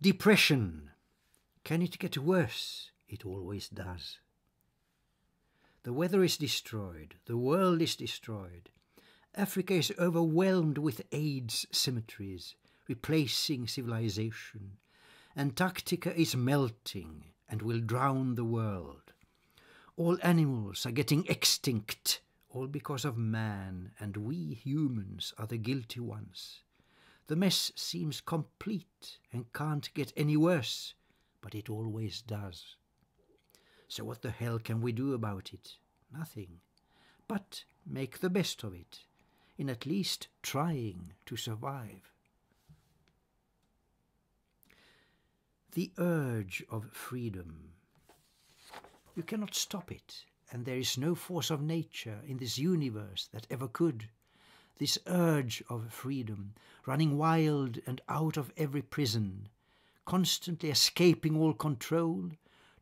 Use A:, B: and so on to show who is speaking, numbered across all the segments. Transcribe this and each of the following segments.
A: Depression. Can it get worse? It always does. The weather is destroyed. The world is destroyed. Africa is overwhelmed with AIDS cemeteries, replacing civilization. Antarctica is melting and will drown the world. All animals are getting extinct, all because of man, and we humans are the guilty ones. The mess seems complete and can't get any worse, but it always does. So what the hell can we do about it? Nothing. But make the best of it, in at least trying to survive. The urge of freedom. You cannot stop it, and there is no force of nature in this universe that ever could. This urge of freedom, running wild and out of every prison, constantly escaping all control,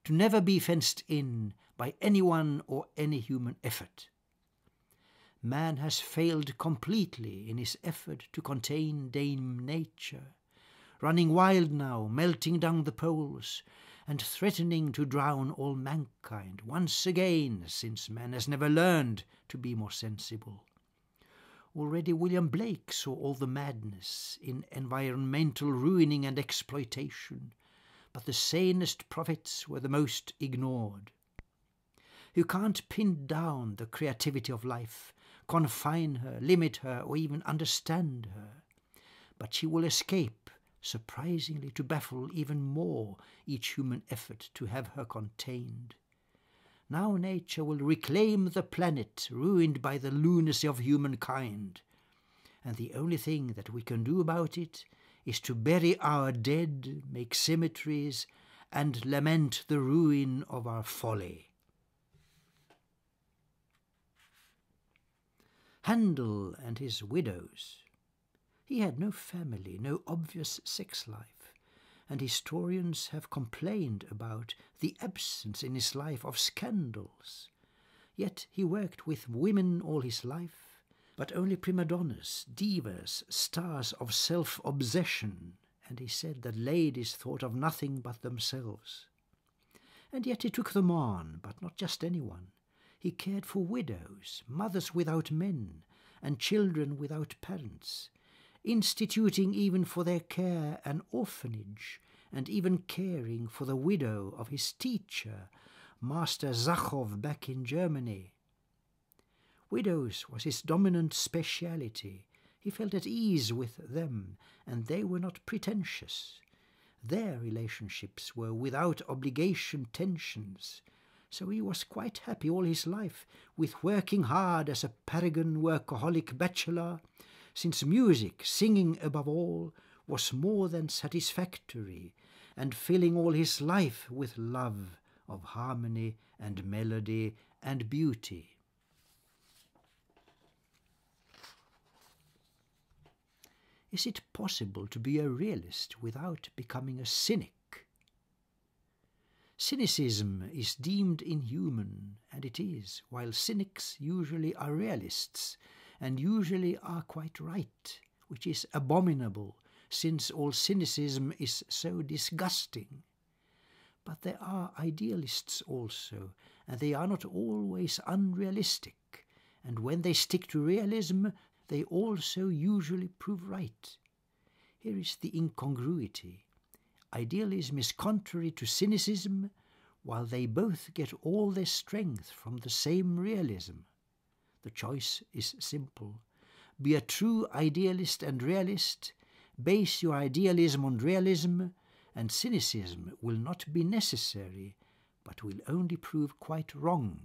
A: to never be fenced in by anyone or any human effort. Man has failed completely in his effort to contain Dame Nature, running wild now, melting down the poles, and threatening to drown all mankind once again, since man has never learned to be more sensible. Already William Blake saw all the madness in environmental ruining and exploitation, but the sanest prophets were the most ignored. You can't pin down the creativity of life, confine her, limit her, or even understand her, but she will escape, surprisingly to baffle even more each human effort to have her contained. Now nature will reclaim the planet ruined by the lunacy of humankind, and the only thing that we can do about it is to bury our dead, make cemeteries, and lament the ruin of our folly. Handel and his widows. He had no family, no obvious sex life, and historians have complained about the absence in his life of scandals. Yet he worked with women all his life, but only prima donnas, divas, stars of self-obsession, and he said that ladies thought of nothing but themselves. And yet he took them on, but not just anyone. He cared for widows, mothers without men, and children without parents, instituting even for their care an orphanage, and even caring for the widow of his teacher, Master Zachow, back in Germany. Widows was his dominant speciality. He felt at ease with them, and they were not pretentious. Their relationships were without obligation tensions, so he was quite happy all his life with working hard as a paragon workaholic bachelor, since music, singing above all, was more than satisfactory, and filling all his life with love of harmony and melody and beauty. Is it possible to be a realist without becoming a cynic? Cynicism is deemed inhuman, and it is, while cynics usually are realists, and usually are quite right, which is abominable, since all cynicism is so disgusting. But there are idealists also, and they are not always unrealistic, and when they stick to realism, they also usually prove right. Here is the incongruity. Idealism is contrary to cynicism, while they both get all their strength from the same realism. The choice is simple. Be a true idealist and realist, base your idealism on realism, and cynicism will not be necessary, but will only prove quite wrong.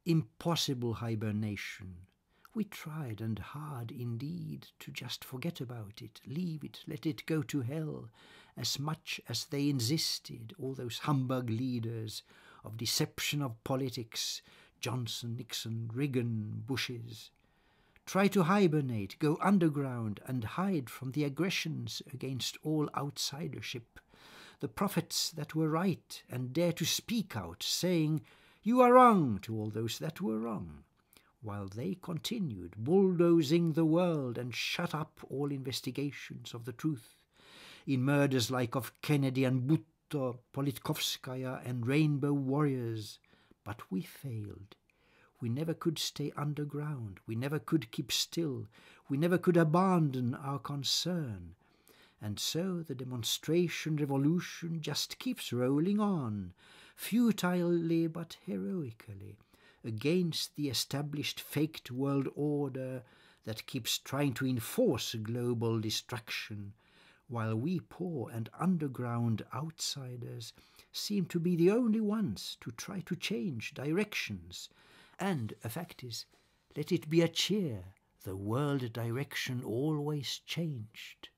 A: Impossible hibernation. We tried, and hard indeed, to just forget about it, leave it, let it go to hell, as much as they insisted, all those humbug leaders of deception of politics, Johnson, Nixon, Reagan, Bushes. Try to hibernate, go underground, and hide from the aggressions against all outsidership. The prophets that were right, and dare to speak out, saying, "You are wrong," to all those that were wrong. while they continued bulldozing the world and shut up all investigations of the truth, in murders like of Kennedy and Bhutto, Politkovskaya and Rainbow Warriors. But we failed. We never could stay underground. We never could keep still. We never could abandon our concern. And so the demonstration revolution just keeps rolling on, futilely but heroically, against the established faked world order that keeps trying to enforce global destruction, while we poor and underground outsiders seem to be the only ones to try to change directions. And a fact is, let it be a cheer, the world direction always changed.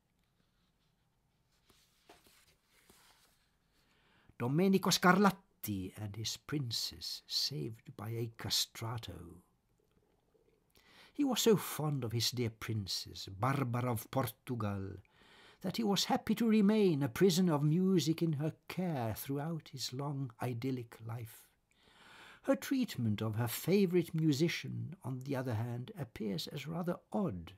A: Domenico Scarlatti and his princess saved by a castrato. He was so fond of his dear princess, Barbara of Portugal, that he was happy to remain a prisoner of music in her care throughout his long idyllic life. Her treatment of her favourite musician, on the other hand, appears as rather odd.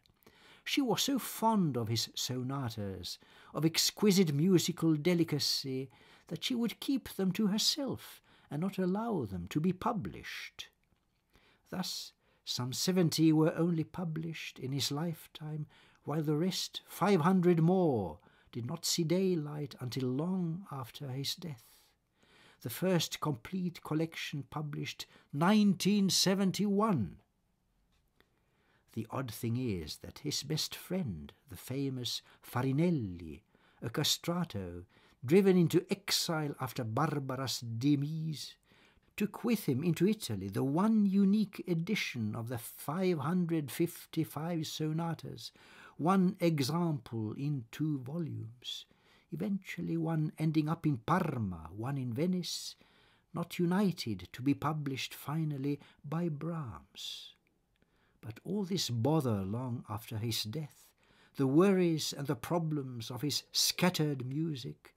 A: She was so fond of his sonatas, of exquisite musical delicacy, that she would keep them to herself and not allow them to be published. Thus, some 70 were only published in his lifetime, while the rest, 500 more, did not see daylight until long after his death. The first complete collection published 1971. The odd thing is that his best friend, the famous Farinelli, a castrato, driven into exile after Barbara's demise, took with him into Italy the one unique edition of the 555 sonatas, one example in 2 volumes, eventually one ending up in Parma, one in Venice, not united to be published finally by Brahms. But all this bother long after his death, the worries and the problems of his scattered music,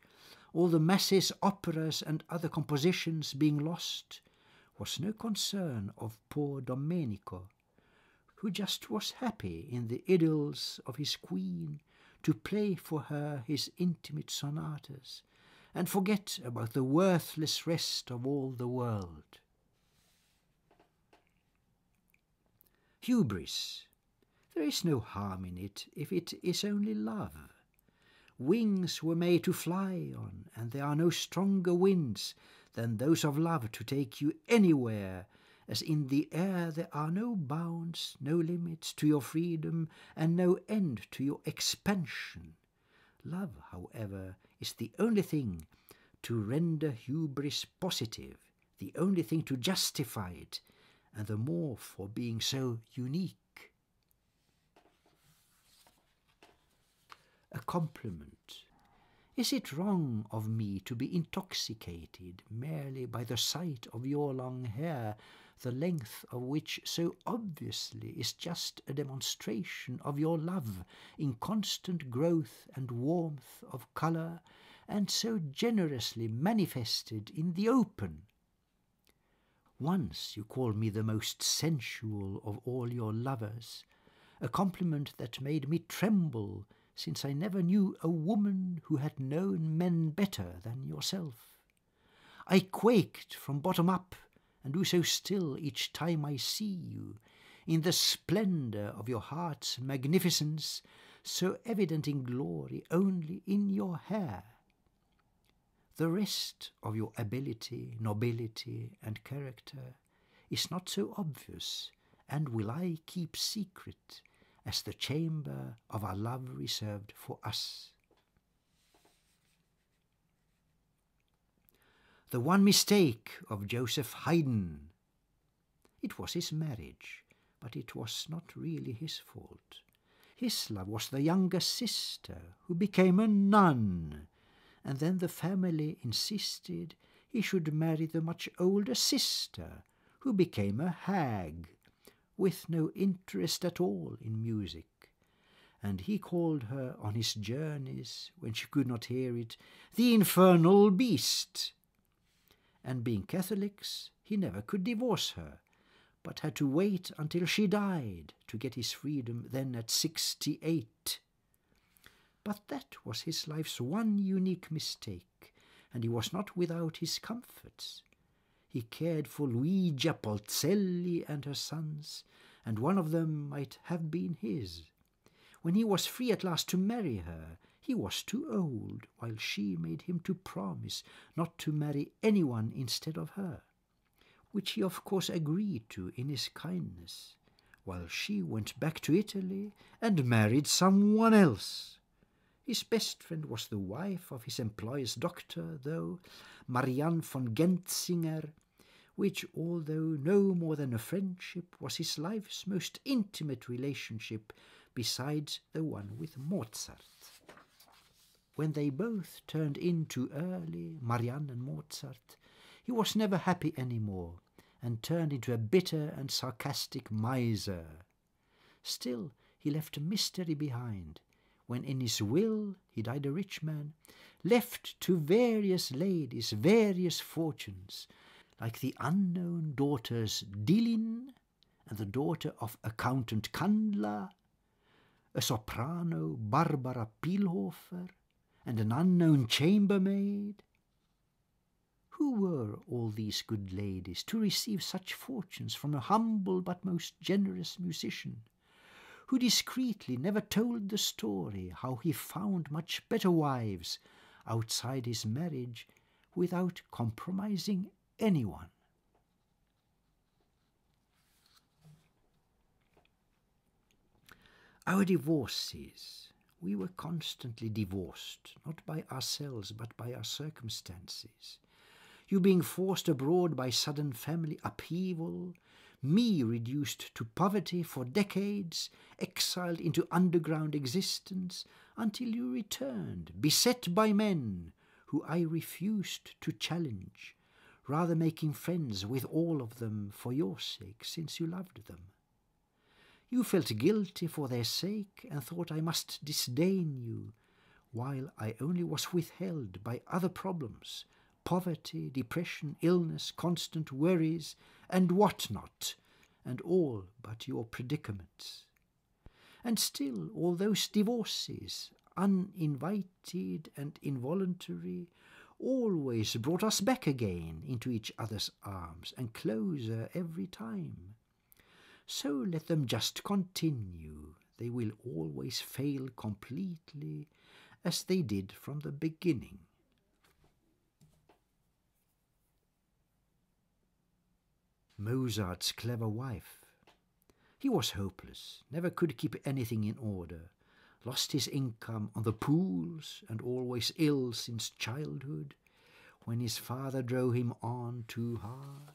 A: all the masses, operas and other compositions being lost, was no concern of poor Domenico, who just was happy in the idylls of his queen to play for her his intimate sonatas and forget about the worthless rest of all the world. Hubris. There is no harm in it if it is only love. Wings were made to fly on, and there are no stronger winds than those of love to take you anywhere, as in the air there are no bounds, no limits to your freedom, and no end to your expansion. Love, however, is the only thing to render hubris positive, the only thing to justify it, and the more for being so unique. A compliment. Is it wrong of me to be intoxicated merely by the sight of your long hair, the length of which so obviously is just a demonstration of your love in constant growth and warmth of colour, and so generously manifested in the open? Once you called me the most sensual of all your lovers, a compliment that made me tremble, since I never knew a woman who had known men better than yourself. I quaked from bottom up, and do so still each time I see you, in the splendour of your heart's magnificence, so evident in glory only in your hair. The rest of your ability, nobility, and character is not so obvious, and will I keep secret, as the chamber of our love reserved for us. The one mistake of Joseph Haydn. It was his marriage, but it was not really his fault. His love was the younger sister, who became a nun, and then the family insisted he should marry the much older sister, who became a hag, with no interest at all in music, and he called her on his journeys, when she could not hear it, the infernal beast. And being Catholics, he never could divorce her, but had to wait until she died to get his freedom, then at 68. But that was his life's one unique mistake, and he was not without his comforts. He cared for Luigia Polzelli and her sons, and one of them might have been his. When he was free at last to marry her, he was too old, while she made him to promise not to marry anyone instead of her, which he of course agreed to in his kindness, while she went back to Italy and married someone else. His best friend was the wife of his employer's doctor, though, Marianne von Gentzinger, which, although no more than a friendship, was his life's most intimate relationship besides the one with Mozart. When they both turned in too early, Marianne and Mozart, he was never happy any more, and turned into a bitter and sarcastic miser. Still, he left a mystery behind, when in his will he died a rich man, left to various ladies various fortunes, like the unknown daughters Dillin and the daughter of Accountant Kandler, a soprano Barbara Pielhofer, and an unknown chambermaid. Who were all these good ladies to receive such fortunes from a humble but most generous musician, who discreetly never told the story how he found much better wives outside his marriage without compromising anyone? Our divorces. We were constantly divorced, not by ourselves but by our circumstances. You being forced abroad by sudden family upheaval, me reduced to poverty for decades, exiled into underground existence, until you returned, beset by men who I refused to challenge, rather making friends with all of them for your sake, since you loved them. You felt guilty for their sake and thought I must disdain you, while I only was withheld by other problems, poverty, depression, illness, constant worries, and what not, and all but your predicaments. And still, all those divorces, uninvited and involuntary, always brought us back again into each other's arms, and closer every time. So let them just continue. They will always fail completely, as they did from the beginning. Mozart's clever wife. He was hopeless, never could keep anything in order, lost his income on the pools, and always ill since childhood, when his father drove him on too hard.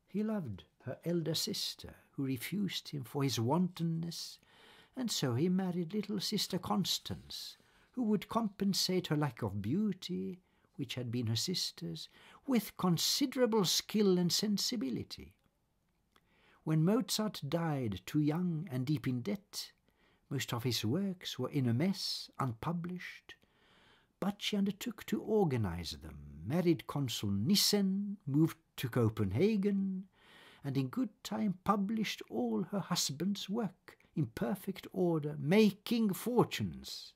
A: He loved her elder sister, who refused him for his wantonness, and so he married little sister Constance, who would compensate her lack of beauty, which had been her sister's, with considerable skill and sensibility. When Mozart died too young and deep in debt, most of his works were in a mess, unpublished, but she undertook to organize them, married Consul Nissen, moved to Copenhagen, and in good time published all her husband's work in perfect order, making fortunes.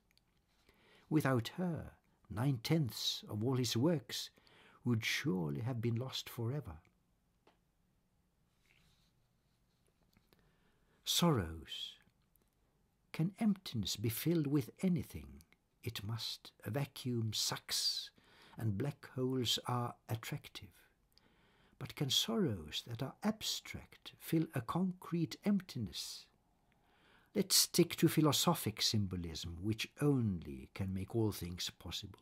A: Without her, 9/10 of all his works would surely have been lost forever. Sorrows. Can emptiness be filled with anything? It must. A vacuum sucks, and black holes are attractive. But can sorrows that are abstract fill a concrete emptiness? Let's stick to philosophic symbolism, which only can make all things possible.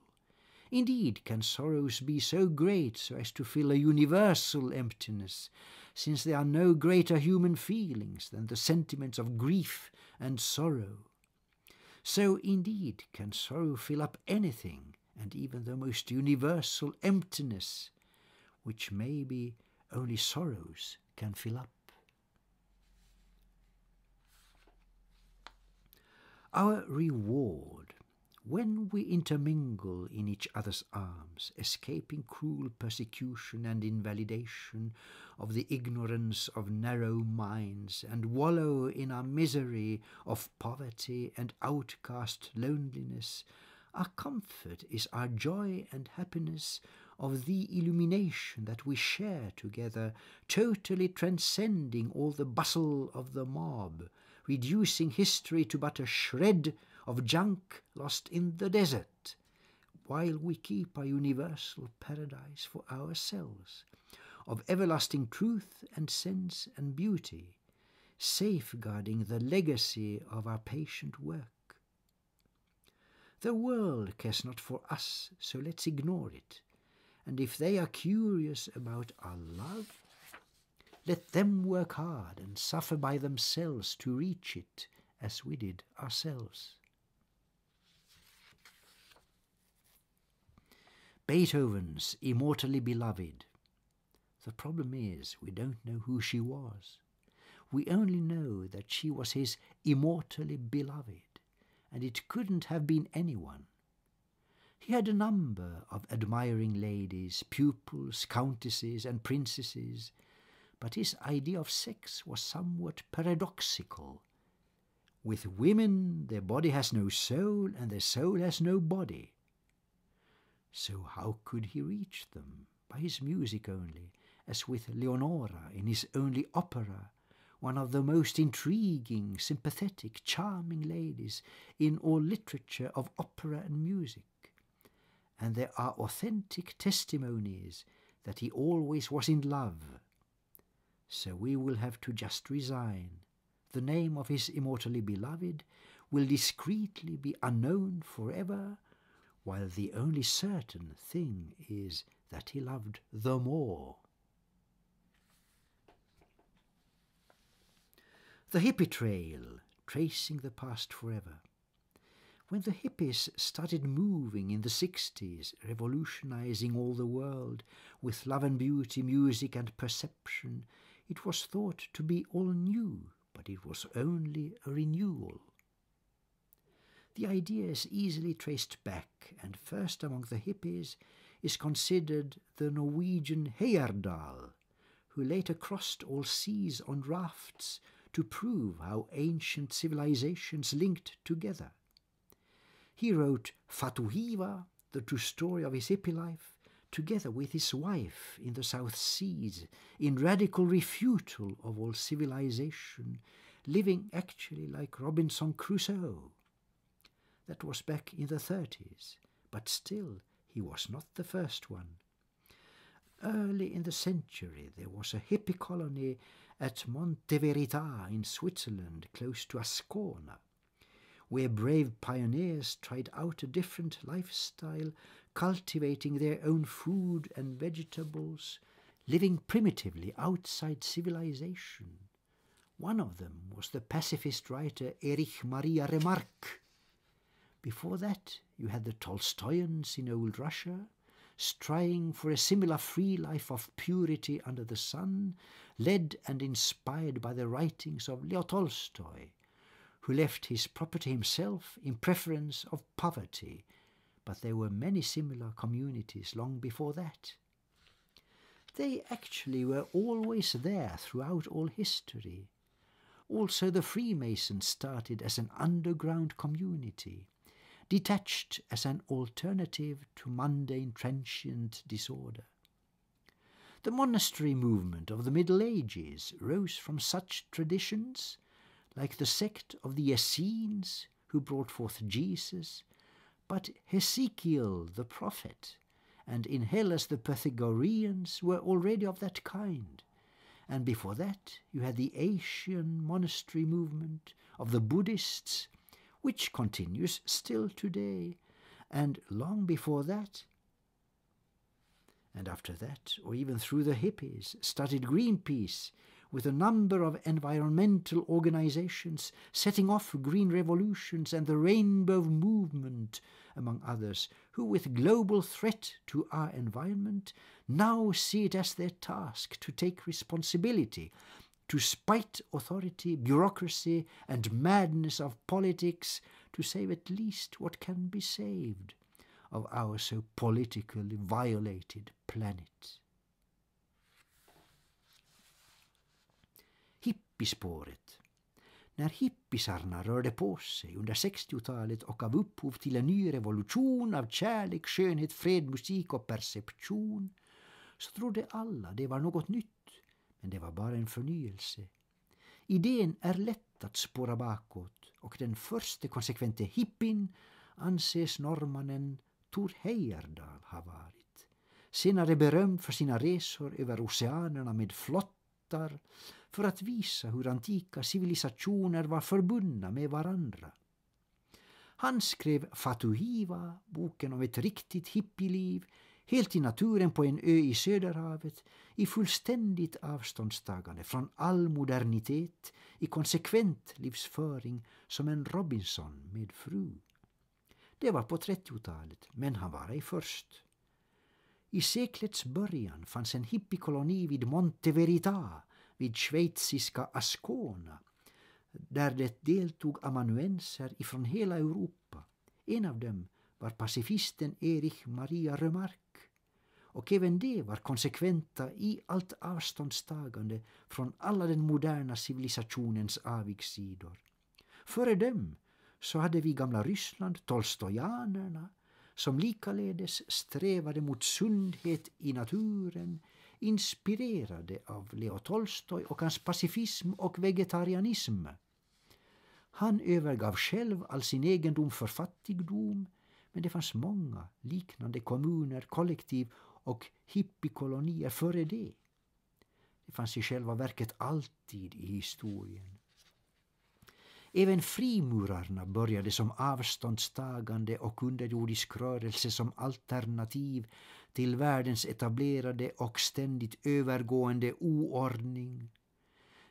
A: Indeed, can sorrows be so great so as to fill a universal emptiness, since there are no greater human feelings than the sentiments of grief and sorrow? So, indeed, can sorrow fill up anything, and even the most universal emptiness, which maybe only sorrows can fill up. Our reward. When we intermingle in each other's arms, escaping cruel persecution and invalidation of the ignorance of narrow minds, and wallow in our misery of poverty and outcast loneliness, our comfort is our joy and happiness of the illumination that we share together, totally transcending all the bustle of the mob, reducing history to but a shred of junk lost in the desert, while we keep our universal paradise for ourselves, of everlasting truth and sense and beauty, safeguarding the legacy of our patient work. The world cares not for us, so let's ignore it, and if they are curious about our love, let them work hard and suffer by themselves to reach it, as we did ourselves. Beethoven's Immortally Beloved. The problem is we don't know who she was. We only know that she was his immortally beloved, and it couldn't have been anyone. He had a number of admiring ladies, pupils, countesses and princesses, but his idea of sex was somewhat paradoxical. With women, their body has no soul and their soul has no body. So how could he reach them? By his music only, as with Leonora in his only opera, one of the most intriguing, sympathetic, charming ladies in all literature of opera and music. And there are authentic testimonies that he always was in love. So we will have to just resign. The name of his immortally beloved will discreetly be unknown forever, while the only certain thing is that he loved the more. The hippie trail, tracing the past forever. When the hippies started moving in the 60s, revolutionizing all the world with love and beauty, music and perception, it was thought to be all new, but it was only a renewal. The idea is easily traced back, and first among the hippies is considered the Norwegian Heyerdahl, who later crossed all seas on rafts to prove how ancient civilizations linked together. He wrote Fatuhiva, the true story of his hippie life, together with his wife in the South Seas, in radical refutal of all civilization, living actually like Robinson Crusoe. That was back in the 30s, but still he was not the first one. Early in the century there was a hippie colony at Monte Verita in Switzerland, close to Ascona, where brave pioneers tried out a different lifestyle, cultivating their own food and vegetables, living primitively outside civilization. One of them was the pacifist writer Erich Maria Remarque. Before that, you had the Tolstoyans in old Russia, striving for a similar free life of purity under the sun, led and inspired by the writings of Leo Tolstoy, who left his property himself in preference of poverty, but there were many similar communities long before that. They actually were always there throughout all history. Also the Freemasons started as an underground community, detached as an alternative to mundane transient disorder. The monastery movement of the Middle Ages rose from such traditions, like the sect of the Essenes, who brought forth Jesus, but Hezekiel the prophet, and in Hellas the Pythagoreans were already of that kind. And before that you had the Asian monastery movement of the Buddhists, which continues still today, and long before that, and after that, or even through the hippies, started Greenpeace, with a number of environmental organizations setting off green revolutions, and the Rainbow Movement, among others, who with global threat to our environment now see it as their task to take responsibility, to spite authority, bureaucracy, and madness of politics to save at least what can be saved of our so politically violated planet. Hippiespåret. När hippisarna rörde på sig under 60-talet och gav upphov till en ny revolution av kärlek, skönhet, fred, musik och perception, så trodde alla det var något nytt, men det var bara en förnyelse. Idén är lätt att spåra bakåt, och den första konsekvente hippin anses norrmannen Tor Heyerdahl ha varit. Senare berömd för sina resor över oceanerna med flottar för att visa hur antika civilisationer var förbundna med varandra. Han skrev Fatuhiva, boken om ett riktigt hippieliv, helt i naturen på en ö i Söderhavet, i fullständigt avståndstagande från all modernitet, i konsekvent livsföring som en Robinson med fru. Det var på 30-talet, men han var ej först. I seklets början fanns en hippiekoloni vid Monte Verita, vid schweiziska Ascona, där det deltog amanuenser ifrån hela Europa. En av dem var pacifisten Erich Maria Remarque, och även det var konsekventa i allt avståndstagande från alla den moderna civilisationens avigsidor. Före dem så hade vi gamla Ryssland, tolstojanerna, som likaledes strävade mot sundhet i naturen, inspirerade av Leo Tolstoj och hans pacifism och vegetarianism. Han övergav själv all sin egendom för fattigdom, men det fanns många liknande kommuner, kollektiv och hippiekolonier före det. Det fanns i själva verket alltid i historien. Även frimurarna började som avståndstagande och underjordisk rörelse som alternativ till världens etablerade och ständigt övergående oordning.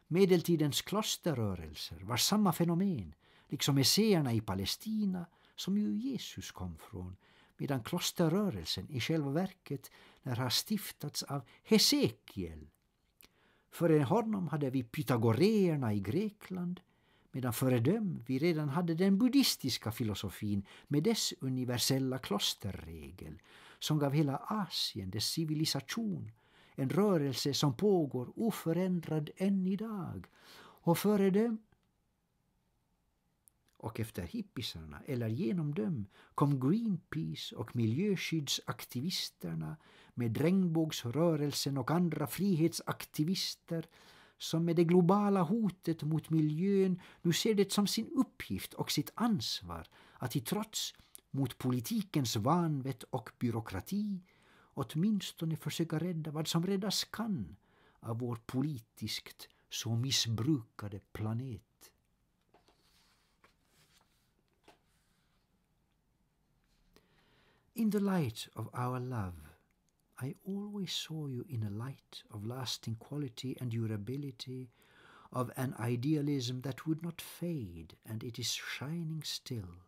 A: Medeltidens klosterrörelser var samma fenomen, liksom esséerna i Palestina, som ju Jesus kom från, medan klosterrörelsen i själva verket när har stiftats av Hesekiel. Före honom hade vi pythagoreerna i Grekland, medan före dem vi redan hade den buddhistiska filosofin med dess universella klosterregel, som gav hela Asien dess civilisation, en rörelse som pågår oförändrad än idag. Och före dem och efter hippisarna, eller genom dem, kom Greenpeace och miljöskyddsaktivisterna med regnbågsrörelsen och andra frihetsaktivister som med det globala hotet mot miljön nu ser det som sin uppgift och sitt ansvar att i trots mot politikens vanvett och byråkrati åtminstone försöka rädda vad som räddas kan av vår politiskt så missbrukade planet. In the light of our love, I always saw you in a light of lasting quality and durability, of an idealism that would not fade, and it is shining still.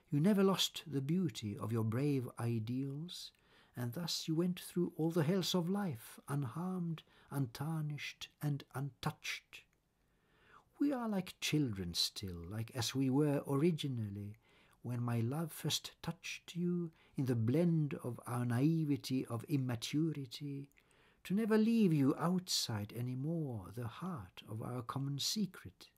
A: You never lost the beauty of your brave ideals, and thus you went through all the hells of life, unharmed, untarnished, and untouched. We are like children still, like as we were originally, when my love first touched you in the blend of our naivety of immaturity, to never leave you outside any more the heart of our common secret.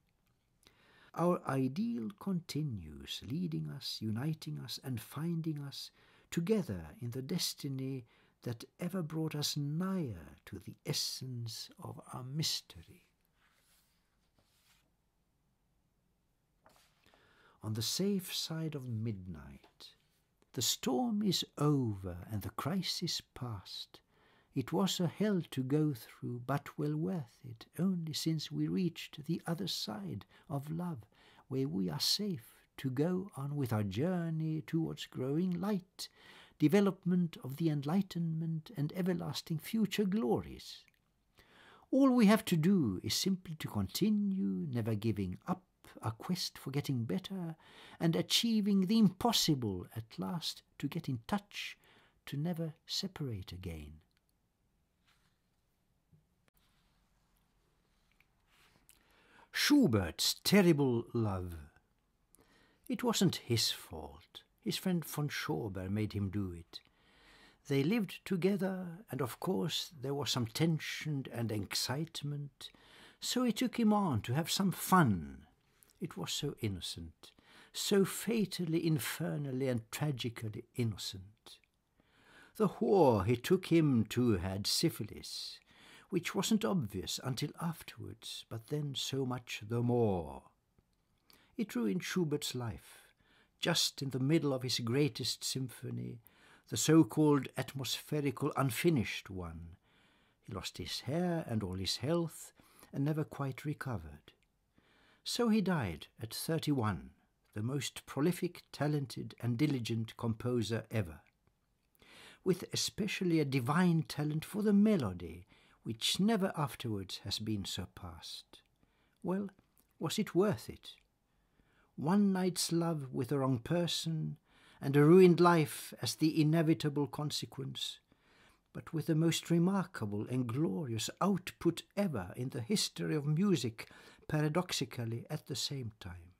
A: Our ideal continues, leading us, uniting us, and finding us together in the destiny that ever brought us nigher to the essence of our mystery. On the safe side of midnight, the storm is over and the crisis past. It was a hell to go through, but well worth it, only since we reached the other side of love, where we are safe to go on with our journey towards growing light, development of the enlightenment and everlasting future glories. All we have to do is simply to continue, never giving up, a quest for getting better and achieving the impossible at last, to get in touch, to never separate again. Schubert's terrible love. It wasn't his fault. His friend von Schober made him do it. They lived together, and of course there was some tension and excitement, so he took him on to have some fun. It was so innocent, so fatally, infernally and tragically innocent. The whore he took him to had syphilis, which wasn't obvious until afterwards, but then so much the more. It ruined Schubert's life, just in the middle of his greatest symphony, the so-called atmospherical unfinished one. He lost his hair and all his health, and never quite recovered. So he died at 31, the most prolific, talented and diligent composer ever, with especially a divine talent for the melody, which never afterwards has been surpassed. Well, was it worth it? One night's love with the wrong person, and a ruined life as the inevitable consequence, but with the most remarkable and glorious output ever in the history of music, paradoxically at the same time.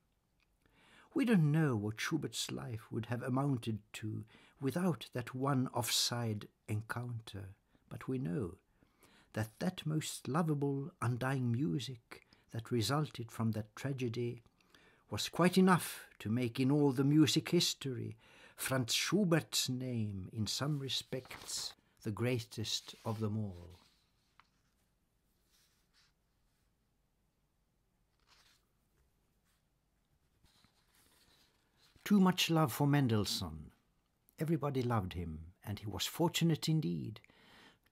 A: We don't know what Schubert's life would have amounted to without that one offside encounter, but we know that that most lovable, undying music that resulted from that tragedy was quite enough to make in all the music history Franz Schubert's name in some respects the greatest of them all. Too much love for Mendelssohn. Everybody loved him, and he was fortunate indeed,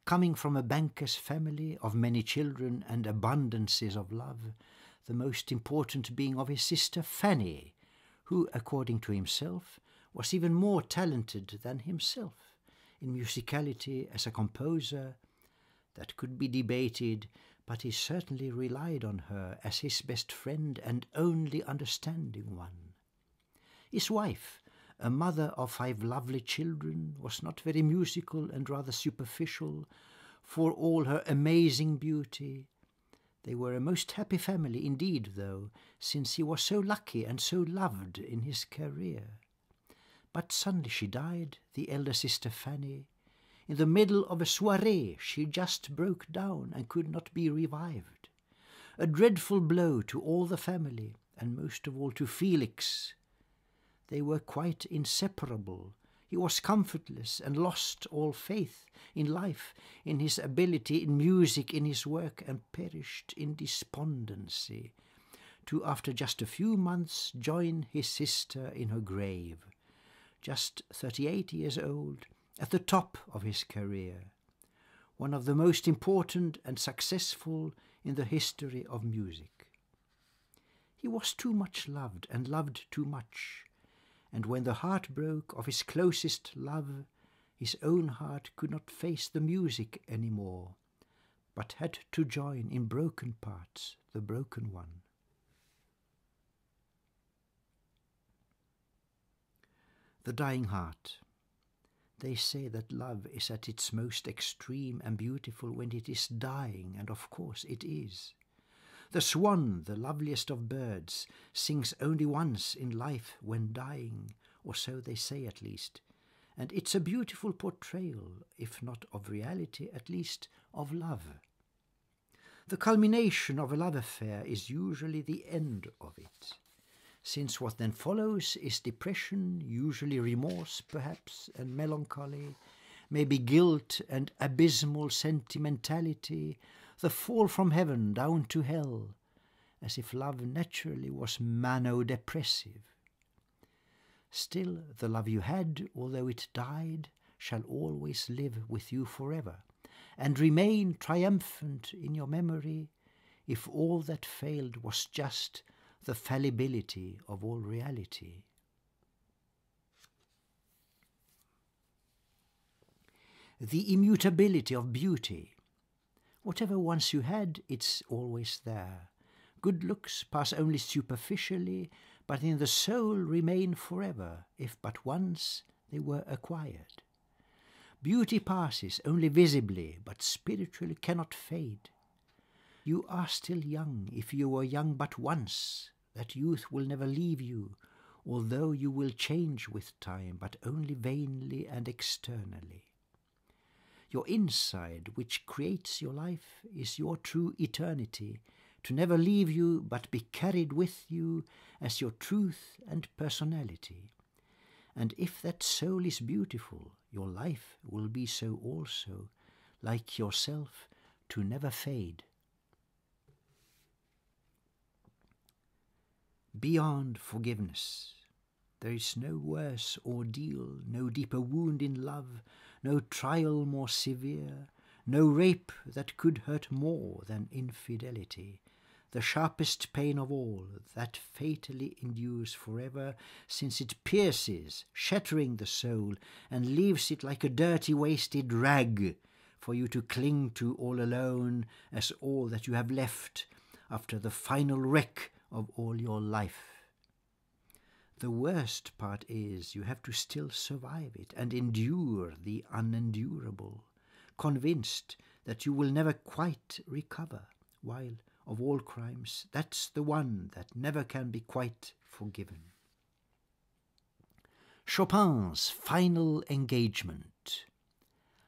A: coming from a banker's family of many children and abundances of love, the most important being of his sister Fanny, who, according to himself, was even more talented than himself in musicality as a composer. That could be debated, but he certainly relied on her as his best friend and only understanding one. His wife, a mother of 5 lovely children, was not very musical and rather superficial, for all her amazing beauty. They were a most happy family indeed, though, since he was so lucky and so loved in his career. But suddenly she died, the elder sister Fanny. In the middle of a soirée she just broke down and could not be revived. A dreadful blow to all the family, and most of all to Felix. They were quite inseparable. He was comfortless and lost all faith in life, in his ability, in music, in his work, and perished in despondency, to after just a few months join his sister in her grave, just 38 years old, at the top of his career, one of the most important and successful in the history of music. He was too much loved and loved too much, and when the heart broke of his closest love, his own heart could not face the music any more, but had to join in broken parts the broken one. The dying heart. They say that love is at its most extreme and beautiful when it is dying, and of course it is. The swan, the loveliest of birds, sings only once in life when dying, or so they say at least, and it's a beautiful portrayal, if not of reality, at least of love. The culmination of a love affair is usually the end of it, since what then follows is depression, usually remorse perhaps, and melancholy, maybe guilt and abysmal sentimentality, the fall from heaven down to hell, as if love naturally was mano-depressive. Still, the love you had, although it died, shall always live with you forever, and remain triumphant in your memory, if all that failed was just the fallibility of all reality. The immutability of beauty. Whatever once you had, it's always there. Good looks pass only superficially, but in the soul remain forever, if but once they were acquired. Beauty passes only visibly, but spiritually cannot fade. You are still young, if you were young but once. That youth will never leave you, although you will change with time, but only vainly and externally. Your inside, which creates your life, is your true eternity, to never leave you but be carried with you as your truth and personality. And if that soul is beautiful, your life will be so also, like yourself, to never fade. Beyond forgiveness, there is no worse ordeal, no deeper wound in love, no trial more severe, no rape that could hurt more than infidelity. The sharpest pain of all, that fatally endures forever, since it pierces, shattering the soul, and leaves it like a dirty, wasted rag for you to cling to all alone as all that you have left after the final wreck of all your life. The worst part is you have to still survive it and endure the unendurable, convinced that you will never quite recover, while of all crimes, that's the one that never can be quite forgiven. Chopin's final engagement.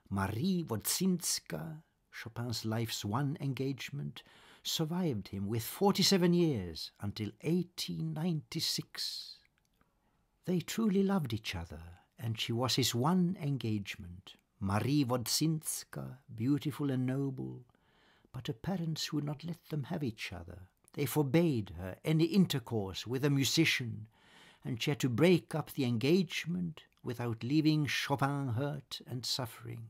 A: Marie Wodzinska, Chopin's life's one engagement, survived him with 47 years until 1896. They truly loved each other, and she was his one engagement. Marie Wodzinska, beautiful and noble, but her parents would not let them have each other. They forbade her any intercourse with a musician, and she had to break up the engagement without leaving Chopin hurt and suffering.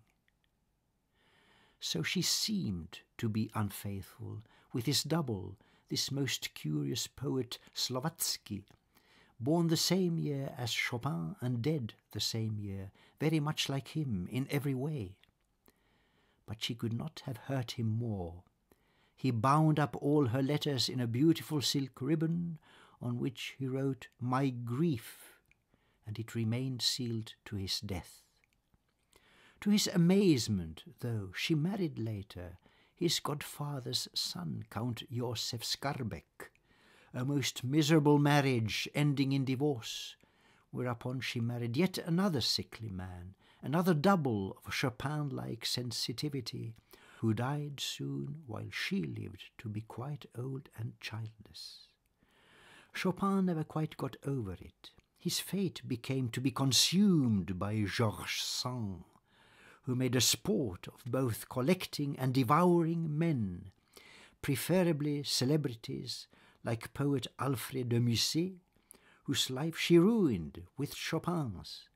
A: So she seemed to be unfaithful with his double, this most curious poet Slovatsky, born the same year as Chopin and dead the same year, very much like him in every way. But she could not have hurt him more. He bound up all her letters in a beautiful silk ribbon, on which he wrote, "My grief," and it remained sealed to his death. To his amazement, though, she married later his godfather's son, Count Josef Skarbek, a most miserable marriage ending in divorce, whereupon she married yet another sickly man, another double of Chopin-like sensitivity, who died soon while she lived to be quite old and childless. Chopin never quite got over it. His fate became to be consumed by Georges Sand, who made a sport of both collecting and devouring men, preferably celebrities like poet Alfred de Musset, whose life she ruined with Chopin's.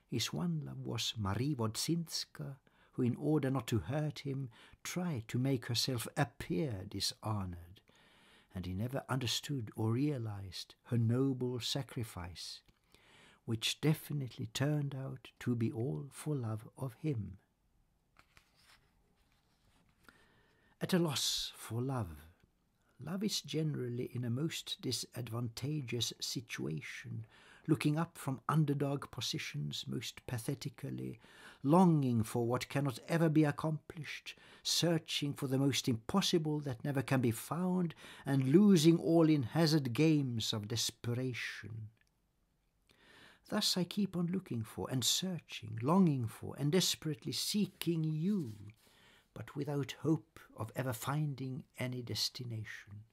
A: His one love was Marie Wodzinska, who, in order not to hurt him, tried to make herself appear dishonored, and he never understood or realized her noble sacrifice, which definitely turned out to be all for love of him. At a loss for love, love is generally in a most disadvantageous situation, looking up from underdog positions most pathetically, longing for what cannot ever be accomplished, searching for the most impossible that never can be found, and losing all in hazard games of desperation. Thus I keep on looking for and searching, longing for and desperately seeking you, but without hope of ever finding any destination.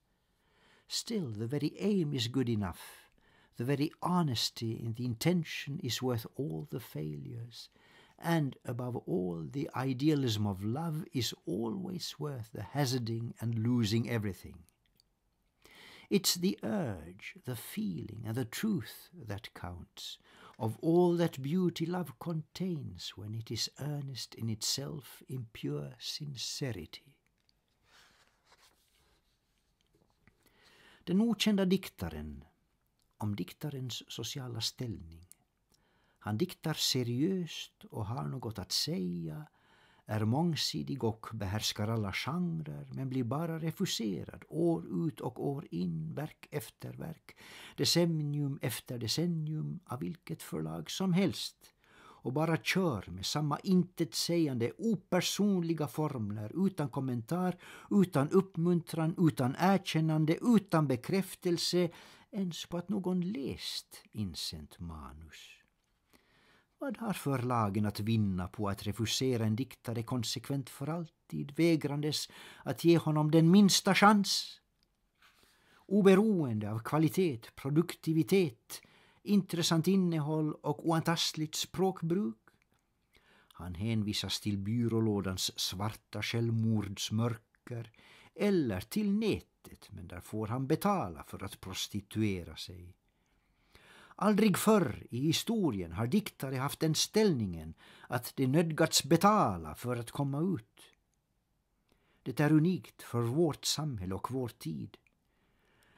A: Still, the very aim is good enough. The very honesty in the intention is worth all the failures, and above all, the idealism of love is always worth the hazarding and losing everything. It's the urge, the feeling, and the truth that counts, of all that beauty love contains when it is earnest in itself in pure sincerity. Den okända diktaren, om diktarens sociala ställning. Han diktar seriöst och har något att säga, är mångsidig och behärskar alla genrer, men blir bara refuserad år ut och år in, verk efter verk, decennium efter decennium, av vilket förlag som helst, och bara kör med samma intetsägande, opersonliga formler, utan kommentar, utan uppmuntran, utan erkännande, utan bekräftelse ens på att någon läst insänt manus. Vad har förlagen att vinna på att refusera en diktare konsekvent för alltid, vägrandes att ge honom den minsta chans? Oberoende av kvalitet, produktivitet, intressant innehåll och oantastligt språkbruk. Han hänvisas till byrålådans svarta självmordsmörker eller till nätet, men där får han betala för att prostituera sig. Aldrig förr i historien har diktare haft den ställningen att de nödgats betala för att komma ut. Det är unikt för vårt samhälle och vår tid.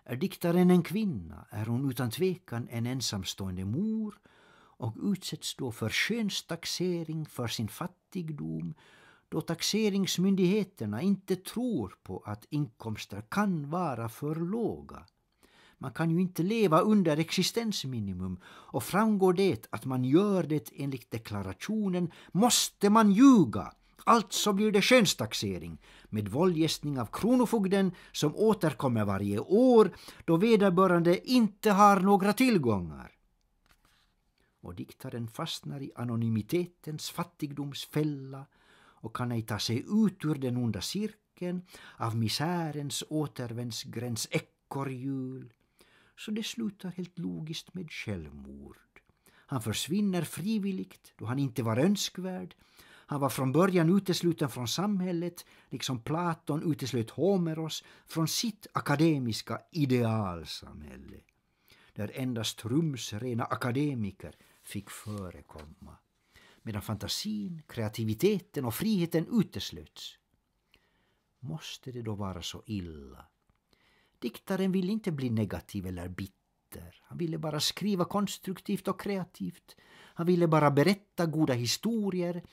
A: Är diktaren en kvinna är hon utan tvekan en ensamstående mor och utsätts då för skönstaxering för sin fattigdom, då taxeringsmyndigheterna inte tror på att inkomster kan vara för låga. Man kan ju inte leva under existensminimum, och framgår det att man gör det enligt deklarationen måste man ljuga. Alltså blir det skönstaxering med våldgästning av kronofogden som återkommer varje år då vederbörande inte har några tillgångar. Och diktaren fastnar i anonymitetens fattigdomsfälla och kan ej ta sig ut ur den onda cirkeln av misärens återvändsgränds ekorrhjul. Så det slutar helt logiskt med självmord. Han försvinner frivilligt då han inte var önskvärd. Han var från början utesluten från samhället, liksom Platon uteslöt Homeros från sitt akademiska idealsamhälle, där endast rumsrena akademiker fick förekomma, medan fantasin, kreativiteten och friheten uteslöts. Måste det då vara så illa? Diktaren ville inte bli negativ eller bitter. Han ville bara skriva konstruktivt och kreativt. Han ville bara berätta goda historier.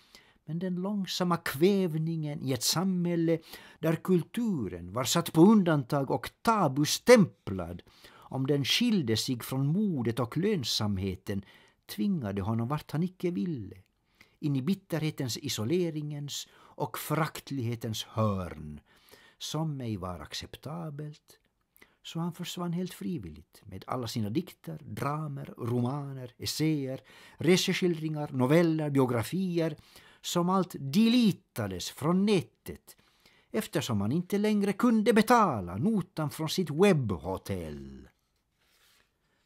A: Men den långsamma kvävningen i ett samhälle där kulturen var satt på undantag och tabustämplad, om den skilde sig från modet och lönsamheten, tvingade honom vart han icke ville, in i bitterhetens, isoleringens och föraktlighetens hörn, som ej var acceptabelt. Så han försvann helt frivilligt med alla sina dikter, dramer, romaner, essäer, reseskildringar, noveller, biografier, som allt deletades från nätet eftersom man inte längre kunde betala notan från sitt webbhotell.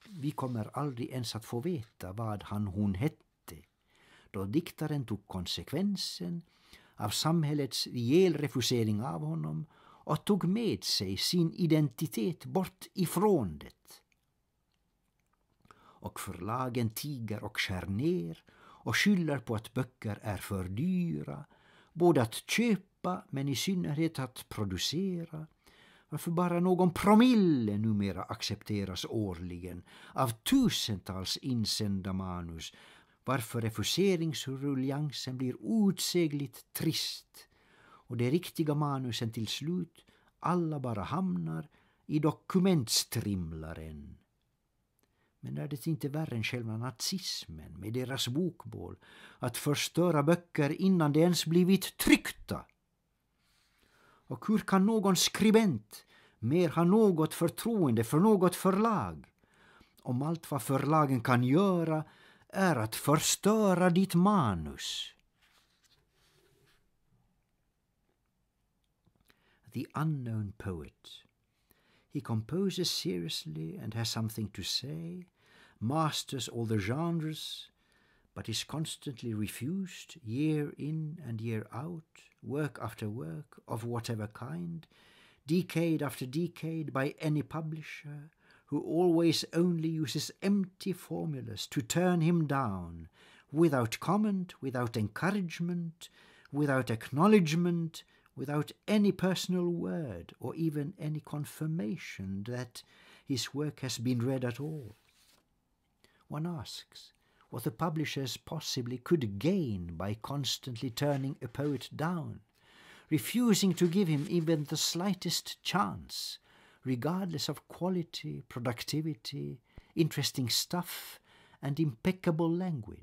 A: Vi kommer aldrig ens att få veta vad hon hette, då diktaren tog konsekvensen av samhällets ihjälrefusering av honom och tog med sig sin identitet bort ifrån det. Och förlagen tiger och skär ner och skyller på att böcker är för dyra, både att köpa men i synnerhet att producera, varför bara någon promille numera accepteras årligen av tusentals insända manus, varför refuseringsruljansen blir outsägligt trist och de riktiga manusen till slut alla bara hamnar i dokumentstrimlaren. Men är det inte värre än själva nazismen med deras bokbål att förstöra böcker innan de ens blivit tryckta? Och hur kan någon skribent mer ha något förtroende för något förlag om allt vad förlagen kan göra är att förstöra ditt manus? The unknown poet. He composes seriously and has something to say, masters all the genres, but is constantly refused year in and year out, work after work of whatever kind, decade after decade by any publisher, who always only uses empty formulas to turn him down, without comment, without encouragement, without acknowledgement, without any personal word or even any confirmation that his work has been read at all. One asks what the publishers possibly could gain by constantly turning a poet down, refusing to give him even the slightest chance, regardless of quality, productivity, interesting stuff, and impeccable language.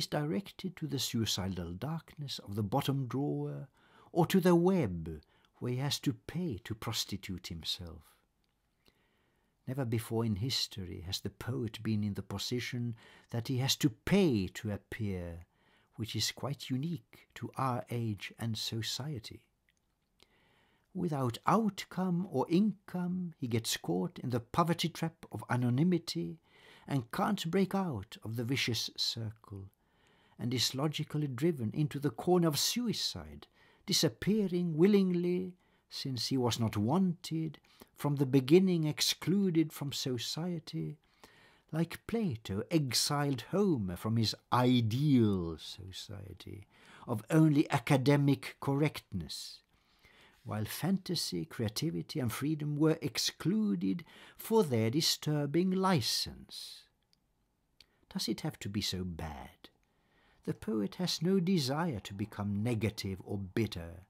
A: is directed to the suicidal darkness of the bottom drawer or to the web where he has to pay to prostitute himself. Never before in history has the poet been in the position that he has to pay to appear, which is quite unique to our age and society. Without outcome or income, he gets caught in the poverty trap of anonymity and can't break out of the vicious circle, and is logically driven into the corner of suicide, disappearing willingly, since he was not wanted, from the beginning excluded from society, like Plato exiled Homer from his ideal society of only academic correctness, while fantasy, creativity and freedom were excluded for their disturbing license. Does it have to be so bad? The poet has no desire to become negative or bitter.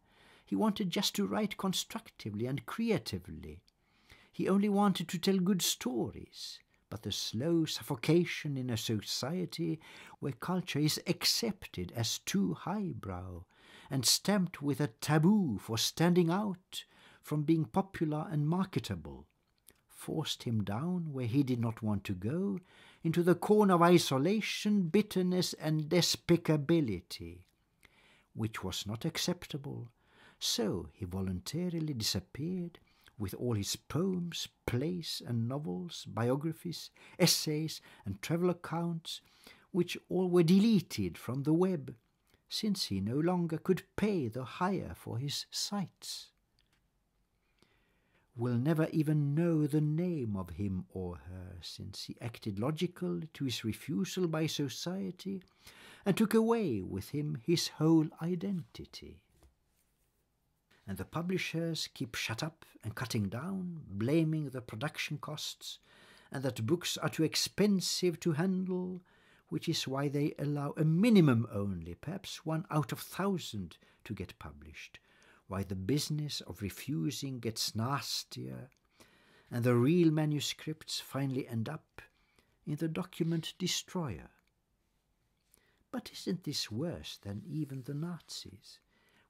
A: He wanted just to write constructively and creatively. He only wanted to tell good stories, but the slow suffocation in a society where culture is accepted as too highbrow and stamped with a taboo for standing out from being popular and marketable, forced him down where he did not want to go, into the corner of isolation, bitterness and despicability, which was not acceptable. So he voluntarily disappeared with all his poems, plays and novels, biographies, essays and travel accounts, which all were deleted from the web, since he no longer could pay the hire for his sites. We'll never even know the name of him or her, since he acted logical to his refusal by society and took away with him his whole identity. And the publishers keep shut up and cutting down, blaming the production costs and that books are too expensive to handle, which is why they allow a minimum only, perhaps 1 out of 1,000, to get published, why the business of refusing gets nastier, and the real manuscripts finally end up in the document destroyer. But isn't this worse than even the Nazis,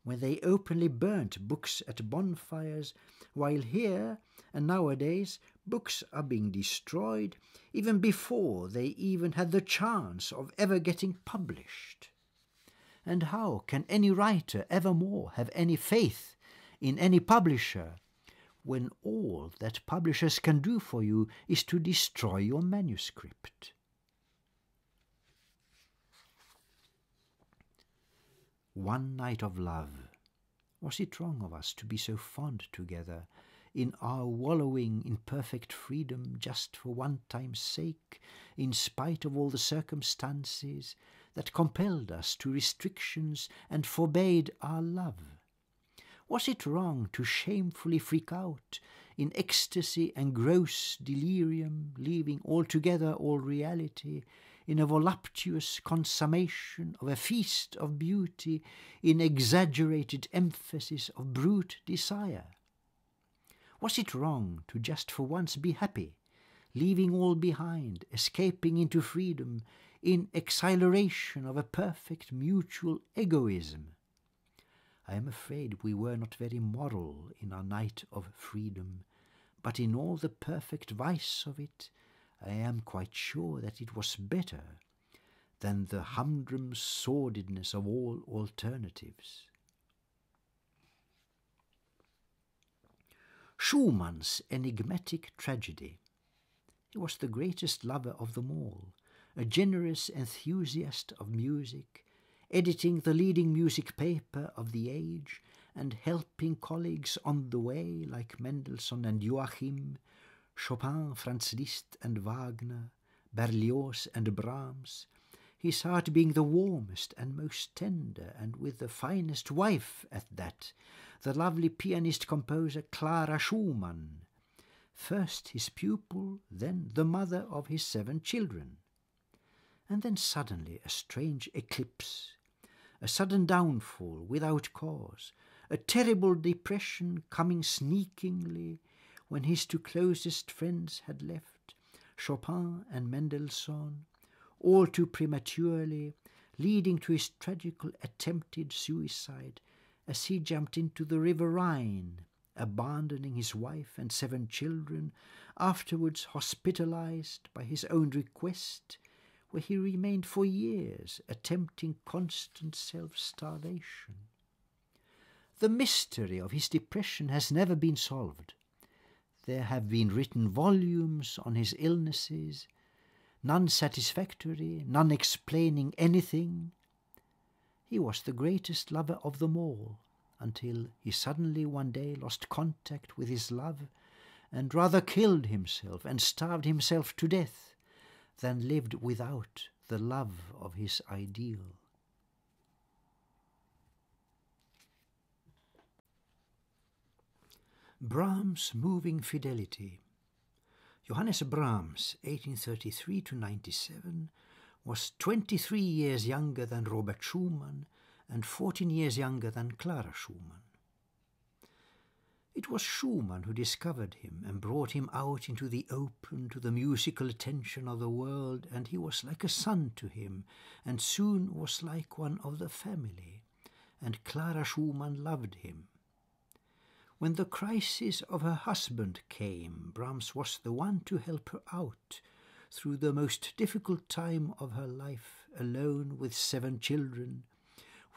A: when they openly burnt books at bonfires, while here and nowadays books are being destroyed even before they even had the chance of ever getting published? And how can any writer evermore have any faith in any publisher when all that publishers can do for you is to destroy your manuscript? One night of love. Was it wrong of us to be so fond together, in our wallowing in perfect freedom just for one time's sake, in spite of all the circumstances that compelled us to restrictions and forbade our love? Was it wrong to shamefully freak out in ecstasy and gross delirium, leaving altogether all reality, in a voluptuous consummation of a feast of beauty, in exaggerated emphasis of brute desire? Was it wrong to just for once be happy, leaving all behind, escaping into freedom, in exhilaration of a perfect mutual egoism? I am afraid we were not very moral in our night of freedom, but in all the perfect vice of it, I am quite sure that it was better than the humdrum sordidness of all alternatives. Schumann's enigmatic tragedy. He was the greatest lover of them all, a generous enthusiast of music, editing the leading music paper of the age and helping colleagues on the way like Mendelssohn and Joachim, Chopin, Franz Liszt and Wagner, Berlioz and Brahms, his heart being the warmest and most tender, and with the finest wife at that, the lovely pianist-composer Clara Schumann, first his pupil, then the mother of his 7 children. And then suddenly a strange eclipse, a sudden downfall without cause, a terrible depression coming sneakingly when his 2 closest friends had left, Chopin and Mendelssohn, all too prematurely, leading to his tragical attempted suicide as he jumped into the river Rhine, abandoning his wife and 7 children, afterwards hospitalized by his own request, where he remained for years, attempting constant self-starvation. The mystery of his depression has never been solved. There have been written volumes on his illnesses, none satisfactory, none explaining anything. He was the greatest lover of them all, until he suddenly one day lost contact with his love and rather killed himself and starved himself to death than lived without the love of his ideal. Brahms' moving fidelity. Johannes Brahms, 1833 to 97, was 23 years younger than Robert Schumann and 14 years younger than Clara Schumann. It was Schumann who discovered him and brought him out into the open to the musical attention of the world, and he was like a son to him, and soon was like one of the family, and Clara Schumann loved him. When the crisis of her husband came, Brahms was the one to help her out through the most difficult time of her life, alone with 7 children,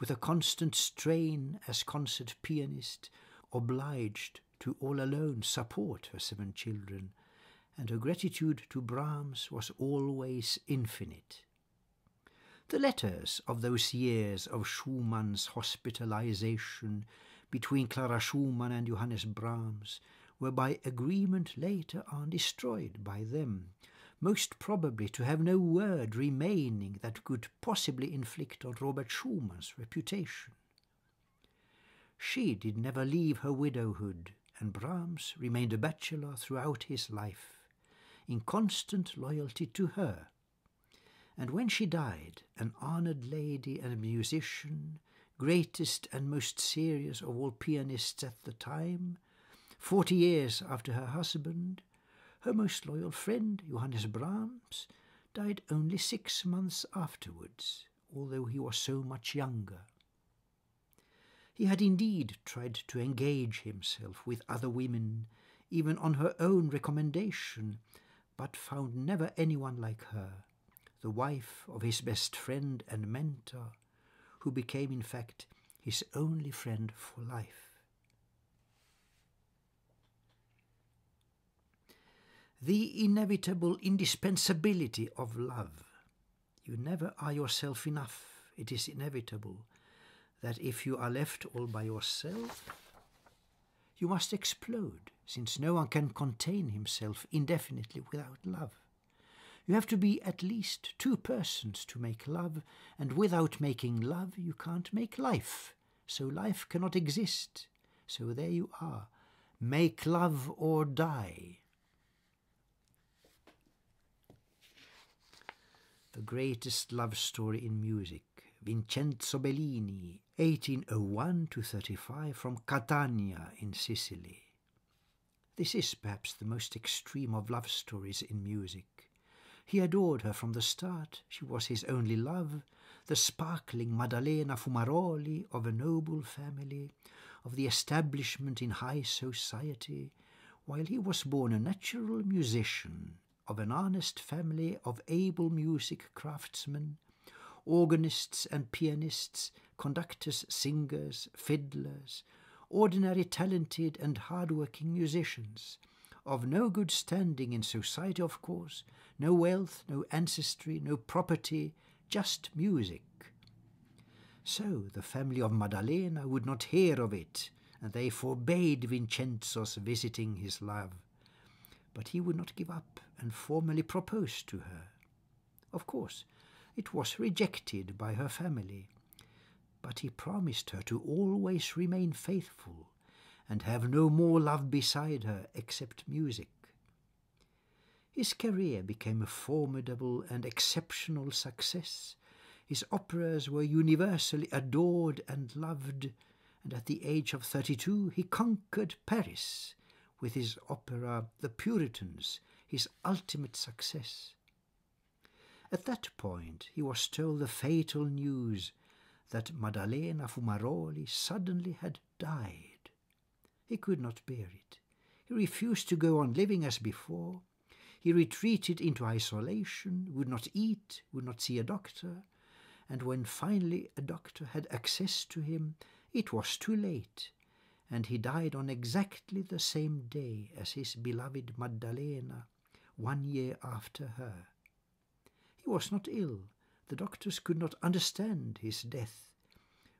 A: with a constant strain as concert pianist, obliged to all alone support her 7 children, and her gratitude to Brahms was always infinite. The letters of those years of Schumann's hospitalization between Clara Schumann and Johannes Brahms were by agreement later on destroyed by them, most probably to have no word remaining that could possibly inflict on Robert Schumann's reputation. She did never leave her widowhood, and Brahms remained a bachelor throughout his life, in constant loyalty to her. And when she died, an honoured lady and a musician, greatest and most serious of all pianists at the time, 40 years after her husband, her most loyal friend, Johannes Brahms, died only 6 months afterwards, although he was so much younger. He had indeed tried to engage himself with other women, even on her own recommendation, but found never anyone like her, the wife of his best friend and mentor, who became in fact his only friend for life. The inevitable indispensability of love. You never are yourself enough. It is inevitable that if you are left all by yourself, you must explode, since no one can contain himself indefinitely without love. You have to be at least 2 persons to make love, and without making love you can't make life, so life cannot exist. So there you are. Make love or die. The greatest love story in music, Vincenzo Bellini, 1801 to 35, from Catania in Sicily. This is perhaps the most extreme of love stories in music. He adored her from the start. She was his only love, the sparkling Maddalena Fumaroli of a noble family, of the establishment in high society, while he was born a natural musician, of an honest family of able music craftsmen, organists and pianists, conductors, singers, fiddlers, ordinary talented and hard-working musicians, of no good standing in society, of course, no wealth, no ancestry, no property, just music. So the family of Maddalena would not hear of it, and they forbade Vincenzo's visiting his love. But he would not give up and formally proposed to her. Of course, it was rejected by her family, but he promised her to always remain faithful and have no more love beside her except music. His career became a formidable and exceptional success. His operas were universally adored and loved, and at the age of 32 he conquered Paris with his opera The Puritans, his ultimate success. At that point he was told the fatal news that Maddalena Fumaroli suddenly had died. He could not bear it. He refused to go on living as before. He retreated into isolation, would not eat, would not see a doctor, and when finally a doctor had access to him, it was too late, and he died on exactly the same day as his beloved Maddalena, 1 year after her. He was not ill. The doctors could not understand his death,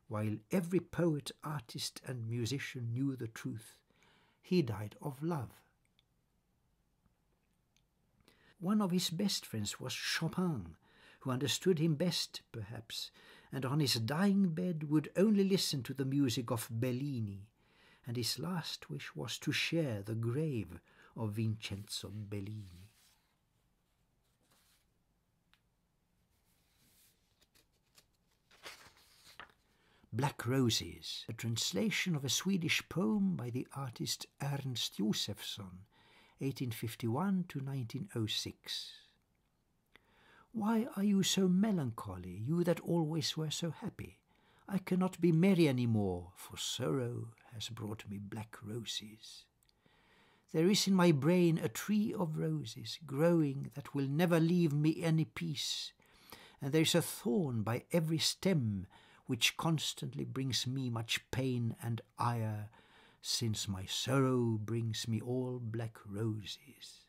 A: while every poet, artist and musician knew the truth. He died of love. One of his best friends was Chopin, who understood him best, perhaps, and on his dying bed would only listen to the music of Bellini, and his last wish was to share the grave of Vincenzo Bellini. Black Roses, a translation of a Swedish poem by the artist Ernst Josefsson, 1851 to 1906. Why are you so melancholy, you that always were so happy? I cannot be merry any more, for sorrow has brought me black roses. There is in my brain a tree of roses growing that will never leave me any peace, and there is a thorn by every stem which constantly brings me much pain and ire, since my sorrow brings me all black roses.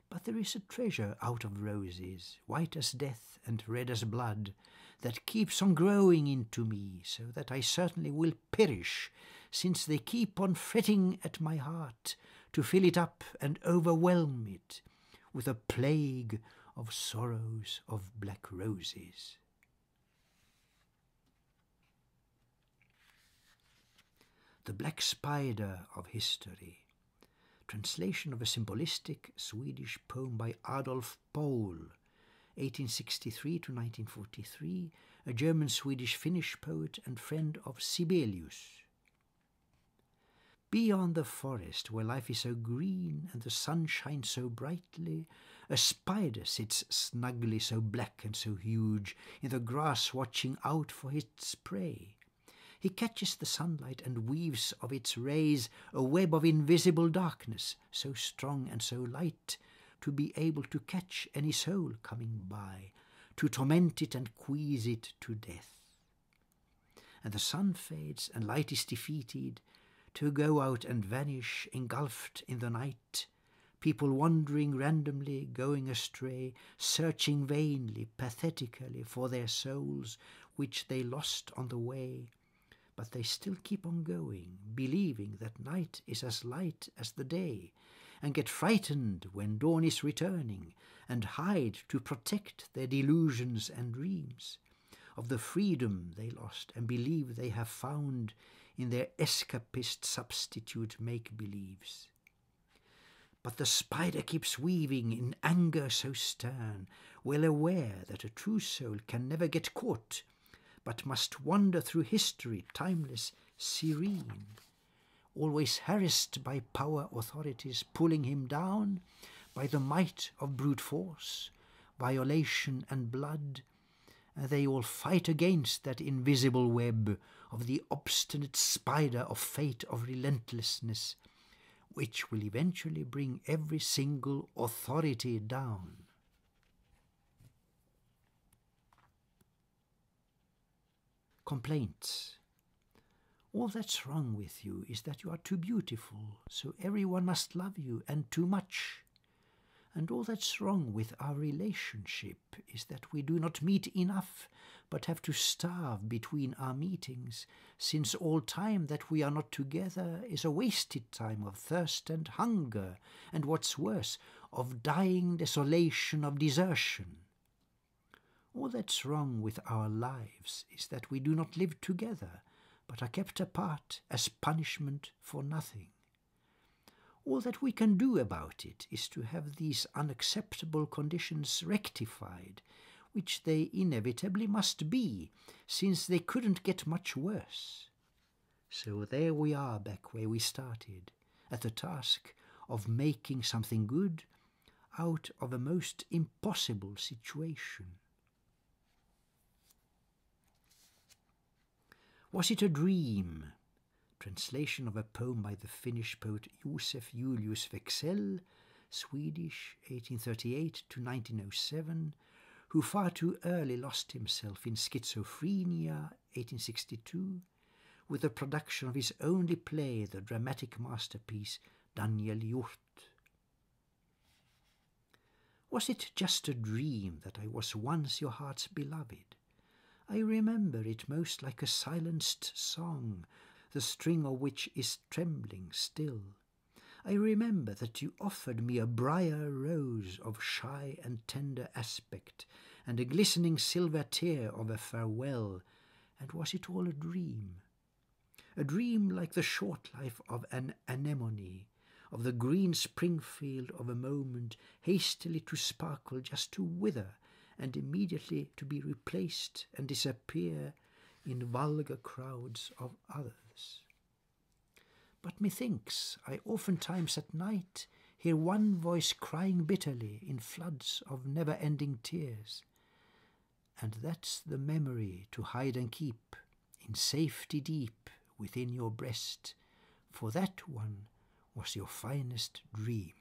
A: But there is a treasure out of roses, white as death and red as blood, that keeps on growing into me, so that I certainly will perish, since they keep on fretting at my heart to fill it up and overwhelm it with a plague of sorrows of black roses. The Black Spider of History, translation of a symbolistic Swedish poem by Adolf Pohl, 1863 to 1943, a German-Swedish-Finnish poet and friend of Sibelius. Beyond the forest, where life is so green and the sun shines so brightly, a spider sits snugly so black and so huge in the grass, watching out for its prey. He catches the sunlight and weaves of its rays a web of invisible darkness, so strong and so light, to be able to catch any soul coming by, to torment it and quiz it to death. And the sun fades and light is defeated, to go out and vanish, engulfed in the night, people wandering randomly, going astray, searching vainly, pathetically for their souls, which they lost on the way. But they still keep on going, believing that night is as light as the day, and get frightened when dawn is returning, and hide to protect their delusions and dreams of the freedom they lost and believe they have found in their escapist substitute make-believes. But the spider keeps weaving in anger so stern, well aware that a true soul can never get caught, but must wander through history, timeless, serene, always harassed by power authorities pulling him down, by the might of brute force, violation and blood, and they all fight against that invisible web of the obstinate spider of fate, of relentlessness, which will eventually bring every single authority down. Complaints. All that's wrong with you is that you are too beautiful, so everyone must love you, and too much. And all that's wrong with our relationship is that we do not meet enough, but have to starve between our meetings, since all time that we are not together is a wasted time of thirst and hunger, and what's worse, of dying desolation, of desertion. All that's wrong with our lives is that we do not live together, but are kept apart as punishment for nothing. All that we can do about it is to have these unacceptable conditions rectified, which they inevitably must be, since they couldn't get much worse. So there we are back where we started, at the task of making something good out of a most impossible situation. Was it a dream? Translation of a poem by the Finnish poet Josef Julius Wexell, Swedish, 1838 to 1907, who far too early lost himself in schizophrenia, 1862, with the production of his only play, the dramatic masterpiece Daniel Hjort. Was it just a dream that I was once your heart's beloved? I remember it most like a silenced song, the string of which is trembling still. I remember that you offered me a briar rose of shy and tender aspect, and a glistening silver tear of a farewell, and was it all a dream? A dream like the short life of an anemone, of the green Springfield of a moment, hastily to sparkle, just to wither, and immediately to be replaced and disappear in vulgar crowds of others. But methinks I oftentimes at night hear one voice crying bitterly in floods of never-ending tears, and that's the memory to hide and keep in safety deep within your breast, for that one was your finest dream.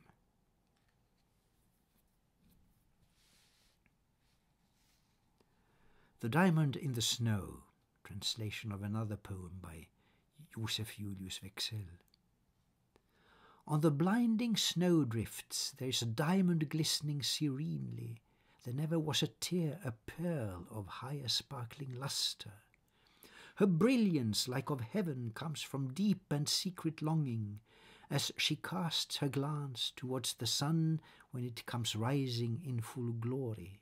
A: The Diamond in the Snow, translation of another poem by Josef Julius Wexell. On the blinding snowdrifts there is a diamond glistening serenely. There never was a tear, a pearl of higher sparkling lustre. Her brilliance, like of heaven, comes from deep and secret longing, as she casts her glance towards the sun when it comes rising in full glory.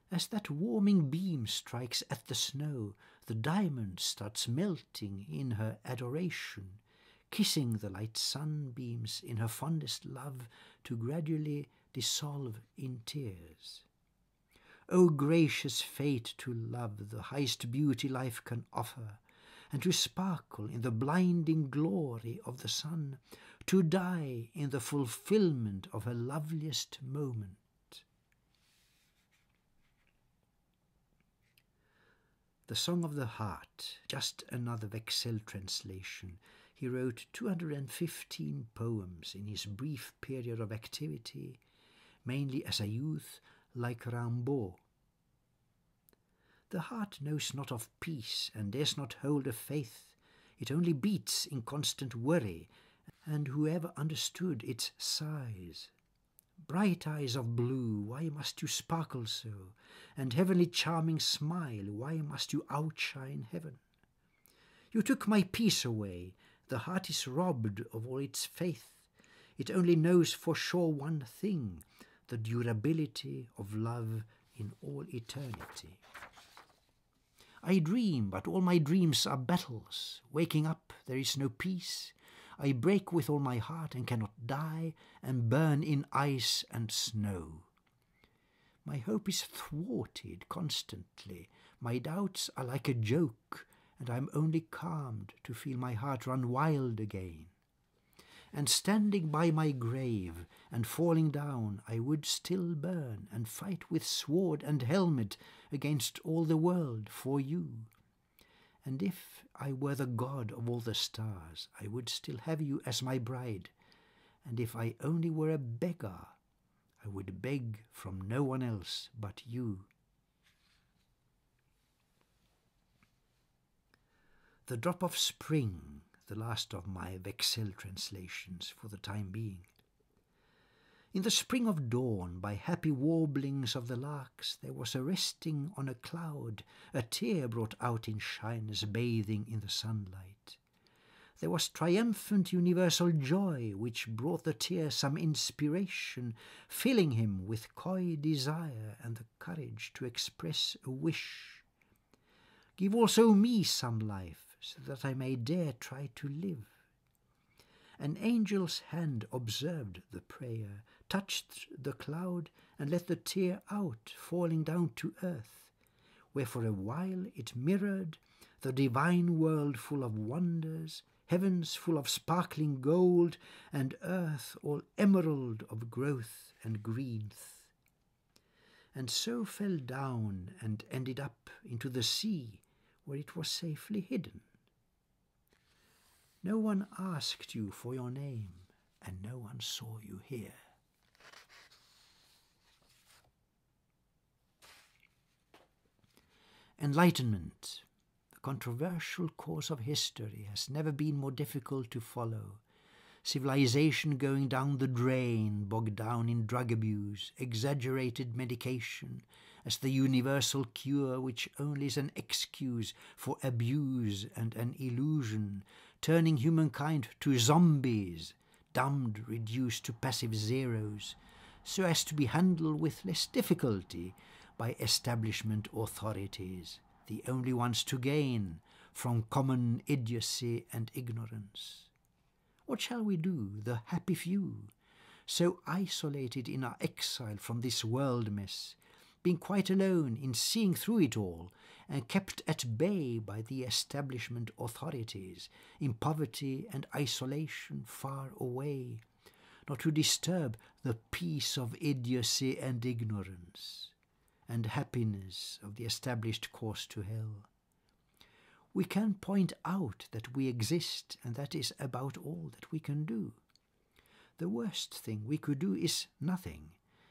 A: As that warming beam strikes at the snow, the diamond starts melting in her adoration, kissing the light sunbeams in her fondest love to gradually dissolve in tears. O gracious fate to love the highest beauty life can offer, and to sparkle in the blinding glory of the sun, to die in the fulfillment of her loveliest moment. The Song of the Heart, just another Wexell translation. He wrote 215 poems in his brief period of activity, mainly as a youth, like Rimbaud. The heart knows not of peace and dares not hold a faith. It only beats in constant worry, and whoever understood its sighs. Bright eyes of blue, why must you sparkle so? And heavenly charming smile, why must you outshine heaven? You took my peace away, the heart is robbed of all its faith. It only knows for sure one thing, the durability of love in all eternity. I dream, but all my dreams are battles. Waking up, there is no peace. I break with all my heart and cannot die, and burn in ice and snow. My hope is thwarted constantly. My doubts are like a joke, and I am only calmed to feel my heart run wild again. And standing by my grave and falling down, I would still burn and fight with sword and helmet against all the world for you. And if I were the god of all the stars, I would still have you as my bride. And if I only were a beggar, I would beg from no one else but you. The Drop of Spring, the last of my Wexell translations for the time being. In the spring of dawn, by happy warblings of the larks, there was a resting on a cloud, a tear brought out in shyness, bathing in the sunlight. There was triumphant universal joy, which brought the tear some inspiration, filling him with coy desire and the courage to express a wish. Give also me some life, so that I may dare try to live. An angel's hand observed the prayer, touched the cloud, and let the tear out, falling down to earth, where for a while it mirrored the divine world full of wonders, heavens full of sparkling gold, and earth all emerald of growth and greenth. And so fell down and ended up into the sea, where it was safely hidden. No one asked you for your name, and no one saw you here. Enlightenment, the controversial course of history, has never been more difficult to follow. Civilization going down the drain, bogged down in drug abuse, exaggerated medication, as the universal cure which only is an excuse for abuse and an illusion, turning humankind to zombies, dumbed, reduced to passive zeros, so as to be handled with less difficulty by establishment authorities, the only ones to gain from common idiocy and ignorance. What shall we do, the happy few, so isolated in our exile from this world mess, being quite alone in seeing through it all, and kept at bay by the establishment authorities, in poverty and isolation far away, not to disturb the peace of idiocy and ignorance, and happiness of the established course to hell? We can point out that we exist, and that is about all that we can do. The worst thing we could do is nothing,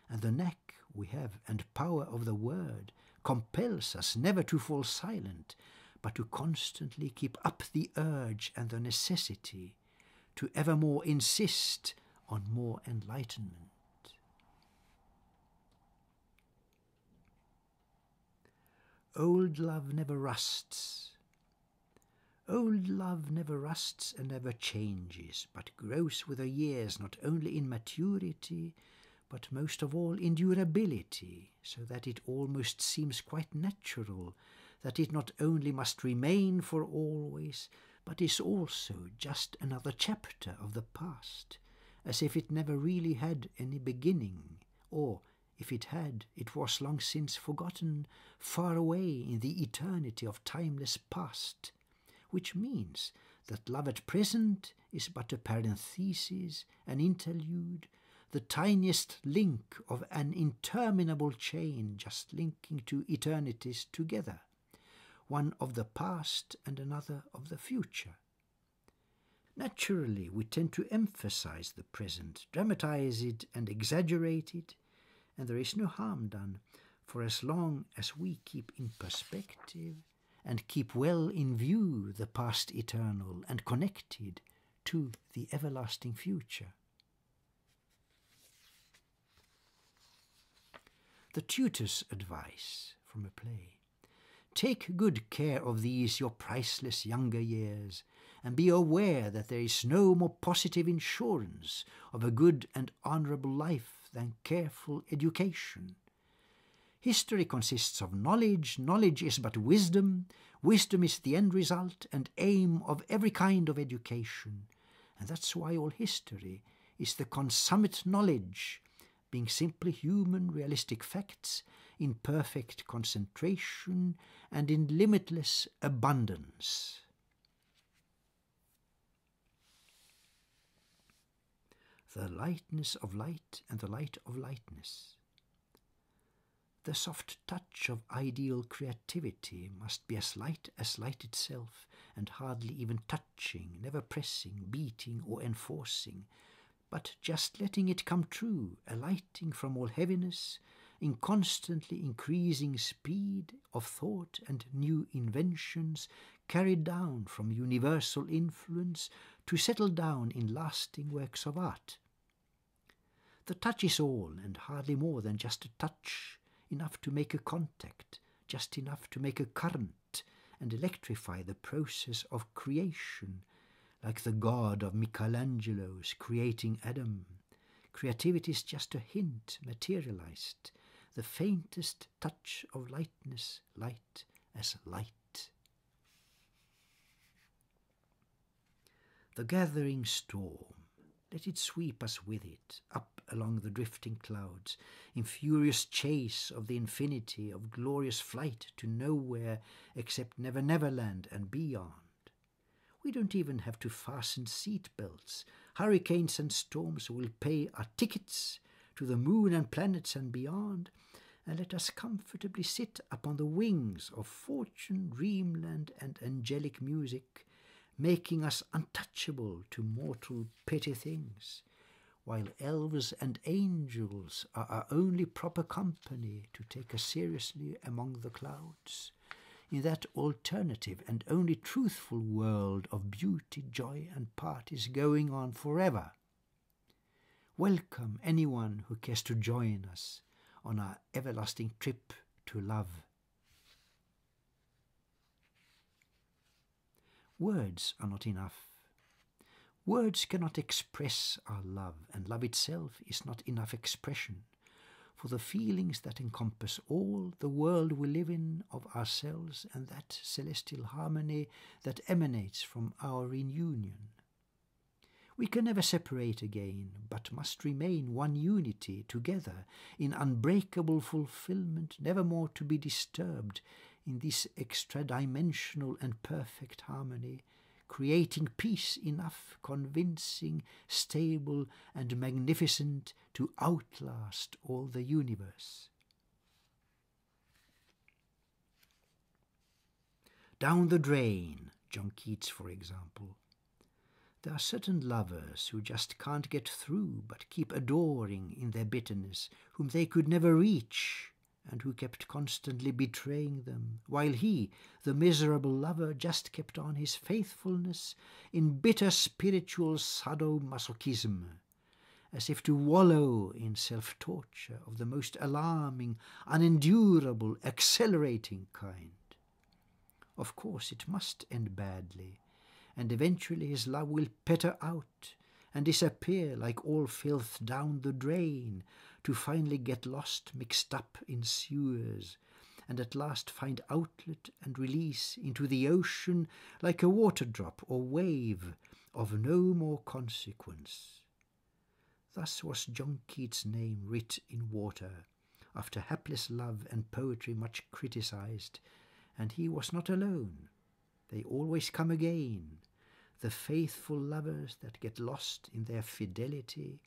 A: and the knack we have and power of the word compels us never to fall silent, but to constantly keep up the urge and the necessity to evermore insist on more enlightenment. Old love never rusts. Old love never rusts and never changes, but grows with the years, not only in maturity, but most of all in durability, so that it almost seems quite natural that it not only must remain for always, but is also just another chapter of the past, as if it never really had any beginning, or, if it had, it was long since forgotten, far away in the eternity of timeless past, which means that love at present is but a parenthesis, an interlude, the tiniest link of an interminable chain just linking two eternities together, one of the past and another of the future. Naturally, we tend to emphasize the present, dramatize it and exaggerate it, and there is no harm done, for as long as we keep in perspective and keep well in view the past eternal and connected to the everlasting future. The tutor's advice from a play. Take good care of these your priceless younger years, and be aware that there is no more positive insurance of a good and honourable life than careful education. History consists of knowledge, knowledge is but wisdom, wisdom is the end result and aim of every kind of education, and that's why all history is the consummate knowledge, being simply human realistic facts in perfect concentration and in limitless abundance. The lightness of light and the light of lightness. The soft touch of ideal creativity must be as light itself, and hardly even touching, never pressing, beating or enforcing, but just letting it come true, alighting from all heaviness, in constantly increasing speed of thought and new inventions, carried down from universal influence to settle down in lasting works of art. The touch is all, and hardly more than just a touch, enough to make a contact, just enough to make a current and electrify the process of creation, like the god of Michelangelo's creating Adam. Creativity is just a hint materialized, the faintest touch of lightness, light as light. The gathering storm, let it sweep us with it, up along the drifting clouds, in furious chase of the infinity, of glorious flight to nowhere except Never Neverland and beyond. We don't even have to fasten seat belts. Hurricanes and storms will pay our tickets to the moon and planets and beyond, and let us comfortably sit upon the wings of fortune, dreamland, and angelic music, making us untouchable to mortal petty things, while elves and angels are our only proper company to take us seriously among the clouds, in that alternative and only truthful world of beauty, joy, and parties going on forever. Welcome anyone who cares to join us on our everlasting trip to love. Words are not enough. Words cannot express our love, and love itself is not enough expression for the feelings that encompass all the world we live in of ourselves and that celestial harmony that emanates from our reunion. We can never separate again, but must remain one unity together in unbreakable fulfillment, never more to be disturbed in this extra-dimensional and perfect harmony, creating peace enough, convincing, stable, and magnificent to outlast all the universe. Down the drain, John Keats, for example. There are certain lovers who just can't get through but keep adoring in their bitterness, whom they could never reach, and who kept constantly betraying them, while he, the miserable lover, just kept on his faithfulness in bitter spiritual sadomasochism, as if to wallow in self-torture of the most alarming, unendurable, accelerating kind. Of course, it must end badly, and eventually his love will petter out and disappear like all filth down the drain, to finally get lost, mixed up in sewers, and at last find outlet and release into the ocean like a water drop or wave of no more consequence. Thus was John Keats' name writ in water, after hapless love and poetry much criticized, and he was not alone. They always come again, the faithful lovers that get lost in their fidelity,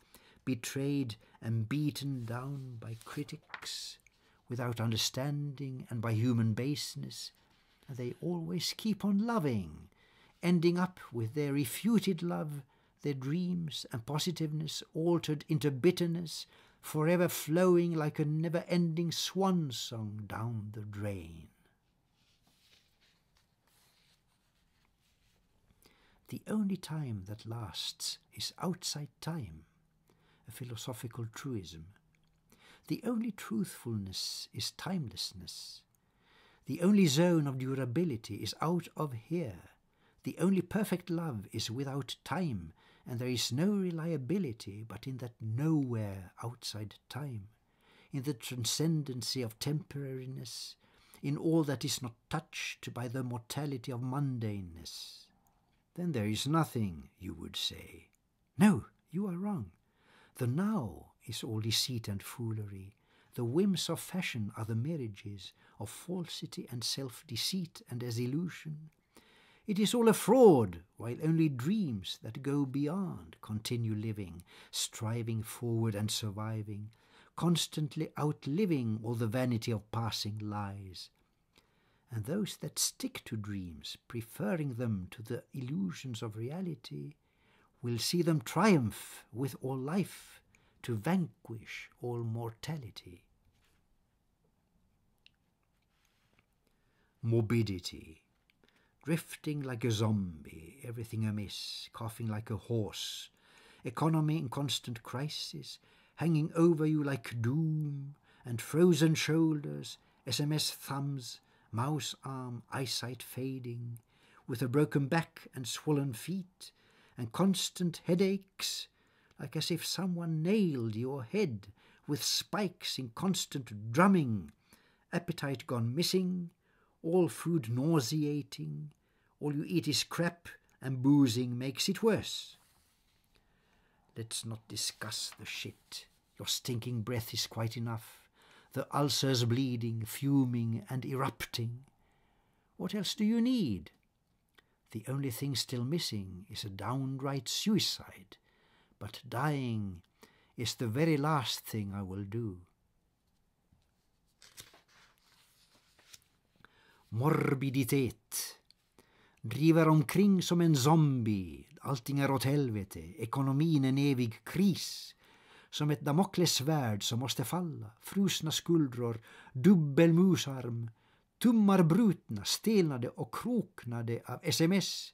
A: betrayed and beaten down by critics, without understanding and by human baseness, and they always keep on loving, ending up with their refuted love, their dreams and positiveness altered into bitterness, forever flowing like a never-ending swan song down the drain. The only time that lasts is outside time, a philosophical truism. The only truthfulness is timelessness. The only zone of durability is out of here. The only perfect love is without time, and there is no reliability but in that nowhere outside time, in the transcendency of temporariness, in all that is not touched by the mortality of mundaneness. Then there is nothing, you would say. No, you are wrong. The now is all deceit and foolery. The whims of fashion are the mirages of falsity and self-deceit and as illusion. It is all a fraud, while only dreams that go beyond continue living, striving forward and surviving, constantly outliving all the vanity of passing lies. And those that stick to dreams, preferring them to the illusions of reality, will see them triumph with all life to vanquish all mortality. Morbidity, drifting like a zombie, everything amiss, coughing like a horse, economy in constant crisis, hanging over you like doom, and frozen shoulders, SMS thumbs, mouse arm, eyesight fading, with a broken back and swollen feet, and constant headaches, like as if someone nailed your head with spikes in constant drumming, appetite gone missing, all food nauseating, all you eat is crap, and boozing makes it worse. Let's not discuss the shit. Your stinking breath is quite enough. The ulcers bleeding, fuming and erupting. What else do you need? The only thing still missing is a downright suicide, but dying is the very last thing I will do. Morbiditet. Driver omkring som en zombie, allting är åt helvete, ekonomin en evig kris. Som ett damoklessvärd som måste falla, frusna skuldror, dubbel musarm, tummar brutna, stelnade och kroknade av sms.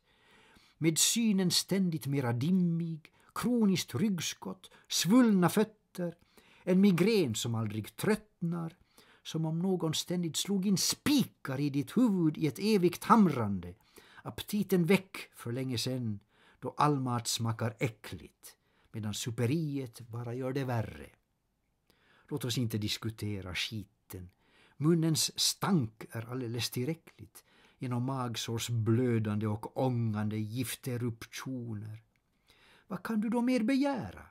A: Med synen ständigt mera dimmig, kroniskt ryggskott, svullna fötter, en migrän som aldrig tröttnar, som om någon ständigt slog in spikar i ditt huvud i ett evigt hamrande, aptiten väck för länge sedan, då all mat smakar äckligt, medan superiet bara gör det värre. Låt oss inte diskutera skiten. Munnens stank är alldeles tillräckligt genom magsårs blödande och ångande gifteruptioner. Vad kan du då mer begära?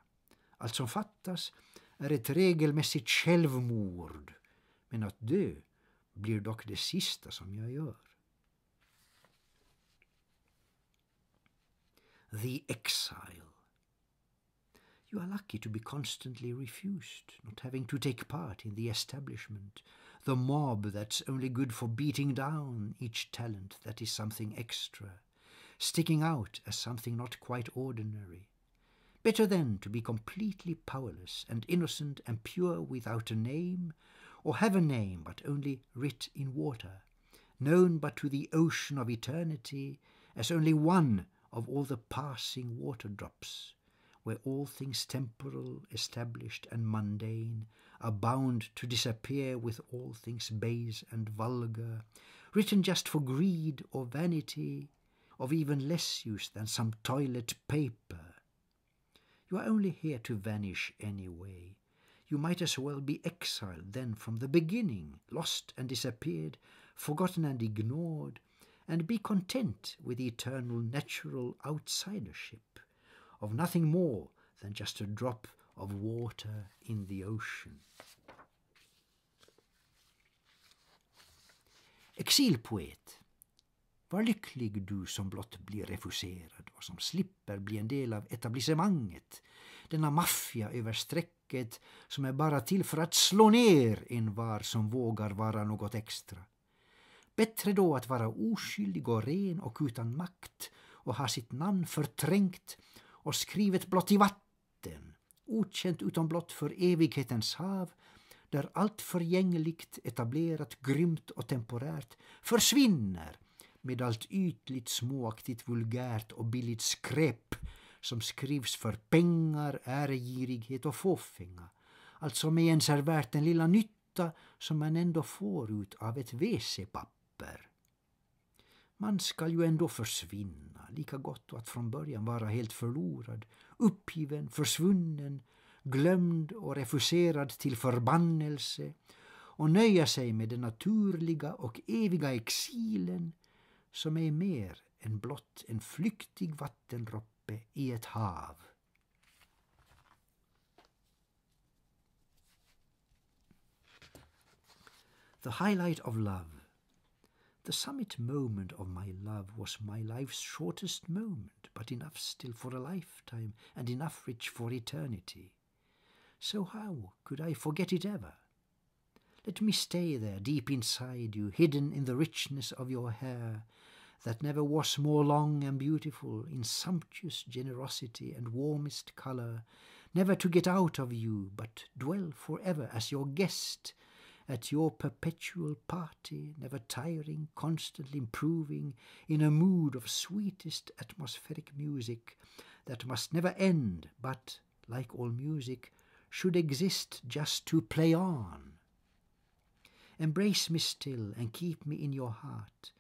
A: Allt som fattas är ett regelmässigt självmord, men att dö blir dock det sista som jag gör. The exile. You are lucky to be constantly refused, not having to take part in the establishment, the mob that's only good for beating down each talent that is something extra, sticking out as something not quite ordinary. Better then to be completely powerless and innocent and pure without a name, or have a name but only writ in water, known but to the ocean of eternity as only one of all the passing water drops, where all things temporal, established and mundane are bound to disappear with all things base and vulgar, written just for greed or vanity, of even less use than some toilet paper. You are only here to vanish anyway. You might as well be exiled then from the beginning, lost and disappeared, forgotten and ignored, and be content with the eternal natural outsidership of nothing more than just a drop of water in the ocean. Exilpoet. Var lycklig du som blott blir refuserad och som slipper bli en del av etablissemanget, denna maffia över strecket som är bara till för att slå ner en var som vågar vara något extra. Bättre då att vara oskyldig och ren och utan makt och ha sitt namn förträngt och skrivet blott i vatten, okänt utom blott för evighetens hav, där allt förgängligt, etablerat, grymt och temporärt försvinner med allt ytligt, småaktigt, vulgärt och billigt skräp som skrivs för pengar, äregirighet och fåfänga, alltså med ens är värt den lilla nytta som man ändå får ut av ett WC-papper. Man ska ju ändå försvinna, lika gott att från början vara helt förlorad, uppgiven, försvunnen, glömd och refuserad till förbannelse och nöja sig med den naturliga och eviga exilen som är mer än blott en flyktig vattendroppe i ett hav. The highlight of love. The summit moment of my love was my life's shortest moment, but enough still for a lifetime and enough rich for eternity. So how could I forget it ever? Let me stay there deep inside you, hidden in the richness of your hair, that never was more long and beautiful, in sumptuous generosity and warmest colour, never to get out of you, but dwell forever as your guest, at your perpetual party, never tiring, constantly improving, in a mood of sweetest atmospheric music, that must never end, but, like all music, should exist just to play on. Embrace me still and keep me in your heart,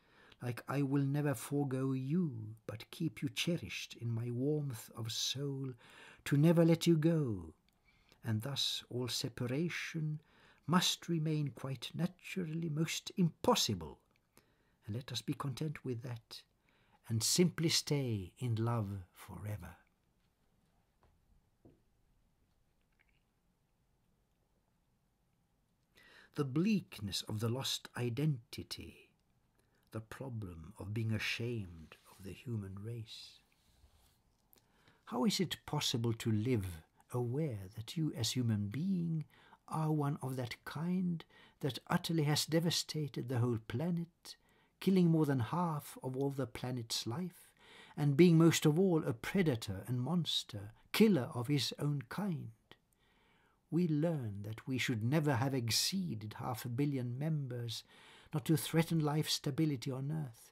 A: like I will never forego you, but keep you cherished in my warmth of soul, to never let you go, and thus all separation must remain quite naturally most impossible, and let us be content with that, and simply stay in love forever. The bleakness of the lost identity, the problem of being ashamed of the human race. How is it possible to live aware that you as human being are one of that kind that utterly has devastated the whole planet, killing more than half of all the planet's life, and being most of all a predator and monster, killer of his own kind? We learn that we should never have exceeded 500 million members, not to threaten life stability on Earth,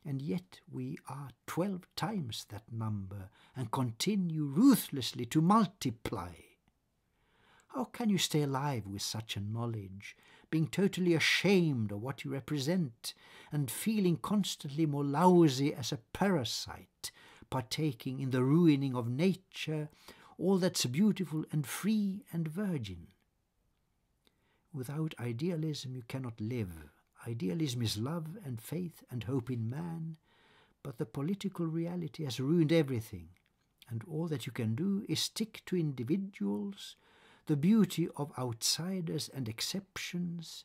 A: and yet we are 12 times that number and continue ruthlessly to multiply. How can you stay alive with such a knowledge, being totally ashamed of what you represent and feeling constantly more lousy as a parasite, partaking in the ruining of nature, all that's beautiful and free and virgin? Without idealism you cannot live. Idealism is love and faith and hope in man, but the political reality has ruined everything, and all that you can do is stick to individuals, the beauty of outsiders and exceptions,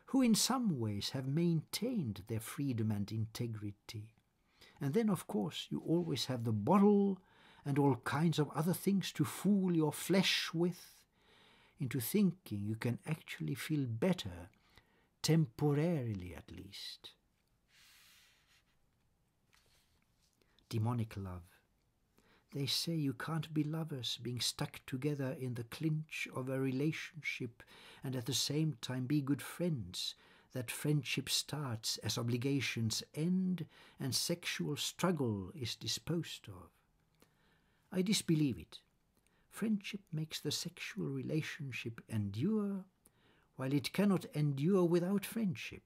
A: who in some ways have maintained their freedom and integrity. And then, of course, you always have the bottle and all kinds of other things to fool your flesh with, into thinking you can actually feel better, temporarily at least. Demonic love. They say you can't be lovers being stuck together in the clinch of a relationship and at the same time be good friends, that friendship starts as obligations end and sexual struggle is disposed of. I disbelieve it. Friendship makes the sexual relationship endure, while it cannot endure without friendship.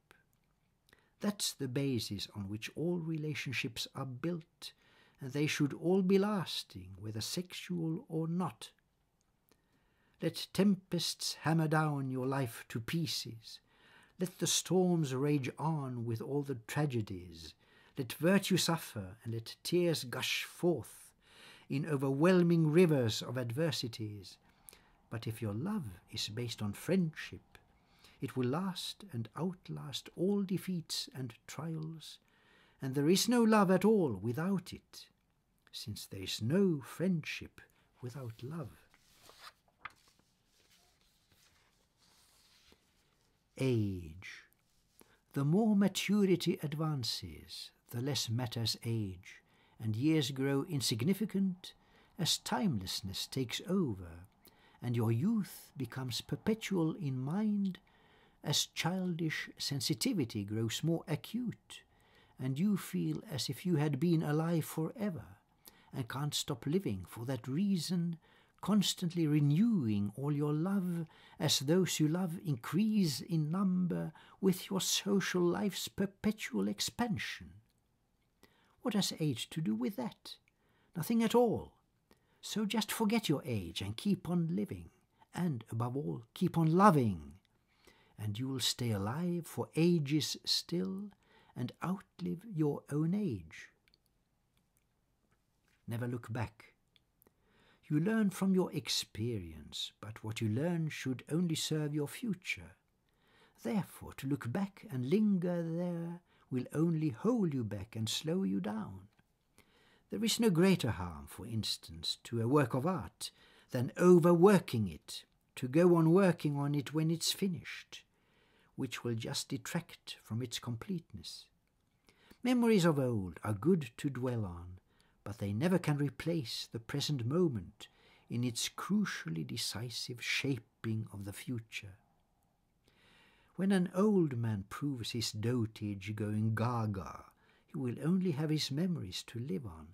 A: That's the basis on which all relationships are built, and they should all be lasting, whether sexual or not. Let tempests hammer down your life to pieces. Let the storms rage on with all the tragedies. Let virtue suffer, and let tears gush forth in overwhelming rivers of adversities. But if your love is based on friendship, it will last and outlast all defeats and trials, and there is no love at all without it, since there is no friendship without love. Age. The more maturity advances, the less matters age, and years grow insignificant as timelessness takes over, and your youth becomes perpetual in mind as childish sensitivity grows more acute, and you feel as if you had been alive forever and can't stop living for that reason, constantly renewing all your love as those you love increase in number with your social life's perpetual expansion. What has age to do with that? Nothing at all. So just forget your age and keep on living, and above all, keep on loving, and you will stay alive for ages still and outlive your own age. Never look back. You learn from your experience, but what you learn should only serve your future. Therefore, to look back and linger there will only hold you back and slow you down. There is no greater harm, for instance, to a work of art than overworking it, to go on working on it when it's finished, which will just detract from its completeness. Memories of old are good to dwell on, but they never can replace the present moment in its crucially decisive shaping of the future. When an old man proves his dotage going gaga, he will only have his memories to live on,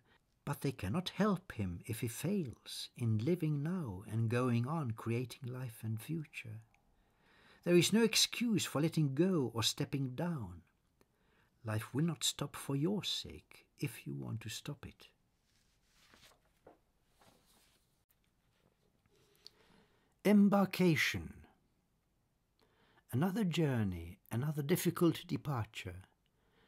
A: but they cannot help him if he fails in living now and going on creating life and future. There is no excuse for letting go or stepping down. Life will not stop for your sake if you want to stop it. Embarkation. Another journey, another difficult departure,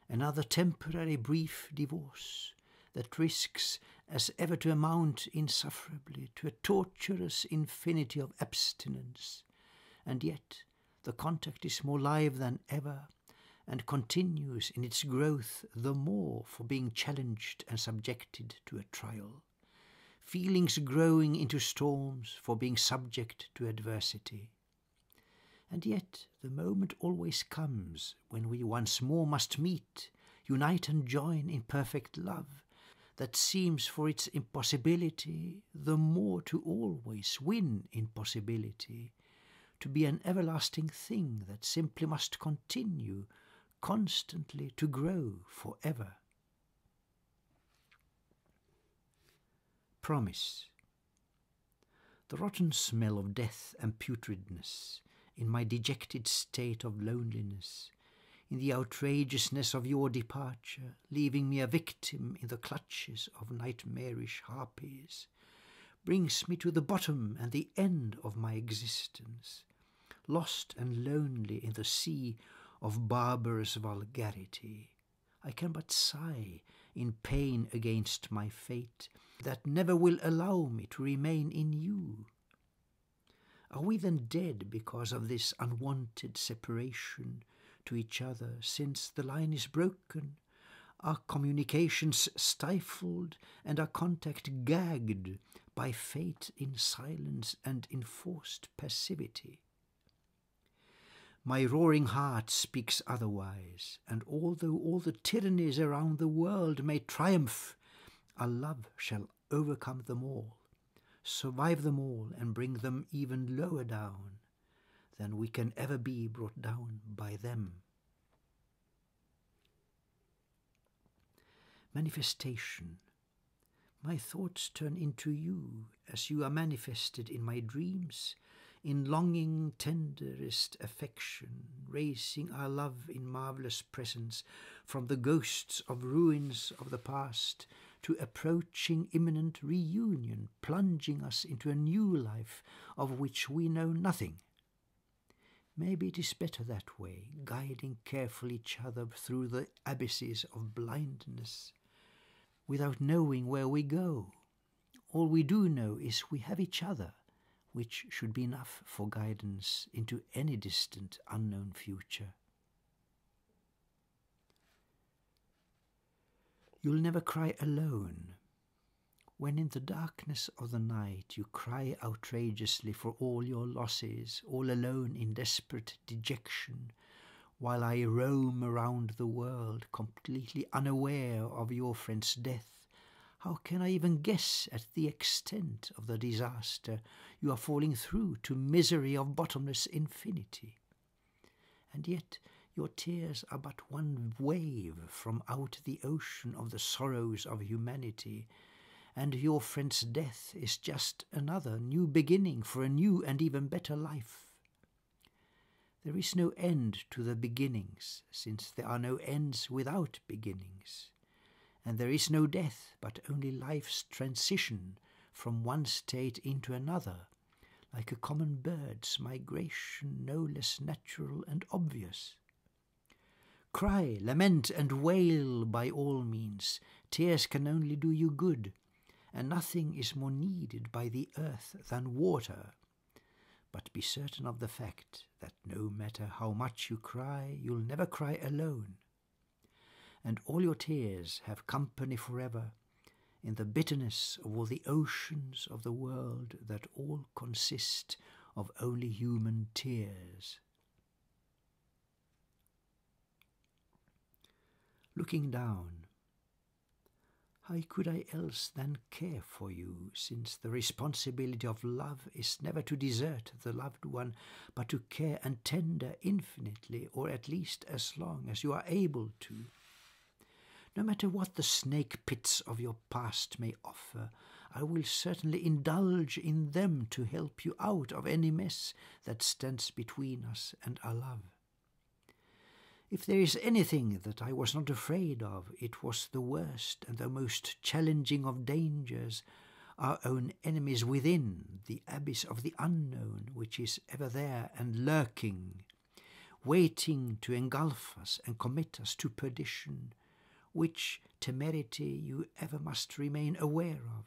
A: another temporary brief divorce that risks as ever to amount insufferably to a torturous infinity of abstinence, and yet the contact is more live than ever, and continues in its growth the more for being challenged and subjected to a trial. Feelings growing into storms for being subject to adversity. And yet the moment always comes when we once more must meet, unite and join in perfect love, that seems for its impossibility the more to always win in possibility, to be an everlasting thing that simply must continue constantly to grow forever. Promise. The rotten smell of death and putridness, in my dejected state of loneliness, in the outrageousness of your departure, leaving me a victim in the clutches of nightmarish harpies, brings me to the bottom and the end of my existence, lost and lonely in the sea of barbarous vulgarity. I can but sigh in pain against my fate, that never will allow me to remain in you. Are we then dead because of this unwanted separation to each other, since the line is broken, our communications stifled, and our contact gagged by fate in silence and enforced passivity? My roaring heart speaks otherwise, and although all the tyrannies around the world may triumph, our love shall overcome them all, survive them all, and bring them even lower down than we can ever be brought down by them. Manifestation. My thoughts turn into you as you are manifested in my dreams, in longing tenderest affection, raising our love in marvellous presence from the ghosts of ruins of the past to approaching imminent reunion, plunging us into a new life of which we know nothing. Maybe it is better that way, guiding carefully each other through the abysses of blindness, without knowing where we go. All we do know is we have each other, which should be enough for guidance into any distant, unknown future. You'll never cry alone. When in the darkness of the night you cry outrageously for all your losses, all alone in desperate dejection, while I roam around the world completely unaware of your friend's death, how can I even guess at the extent of the disaster you are falling through to misery of bottomless infinity? And yet your tears are but one wave from out the ocean of the sorrows of humanity, and your friend's death is just another new beginning for a new and even better life. There is no end to the beginnings, since there are no ends without beginnings. And there is no death, but only life's transition from one state into another, like a common bird's migration, no less natural and obvious. Cry, lament, and wail by all means. Tears can only do you good, and nothing is more needed by the earth than water. But be certain of the fact that no matter how much you cry, you'll never cry alone. And all your tears have company forever in the bitterness of all the oceans of the world that all consist of only human tears. Looking down, how could I else than care for you, since the responsibility of love is never to desert the loved one, but to care and tender infinitely, or at least as long as you are able to. No matter what the snake pits of your past may offer, I will certainly indulge in them to help you out of any mess that stands between us and our love. If there is anything that I was not afraid of, it was the worst and the most challenging of dangers, our own enemies within, the abyss of the unknown, which is ever there and lurking, waiting to engulf us and commit us to perdition, which temerity you ever must remain aware of,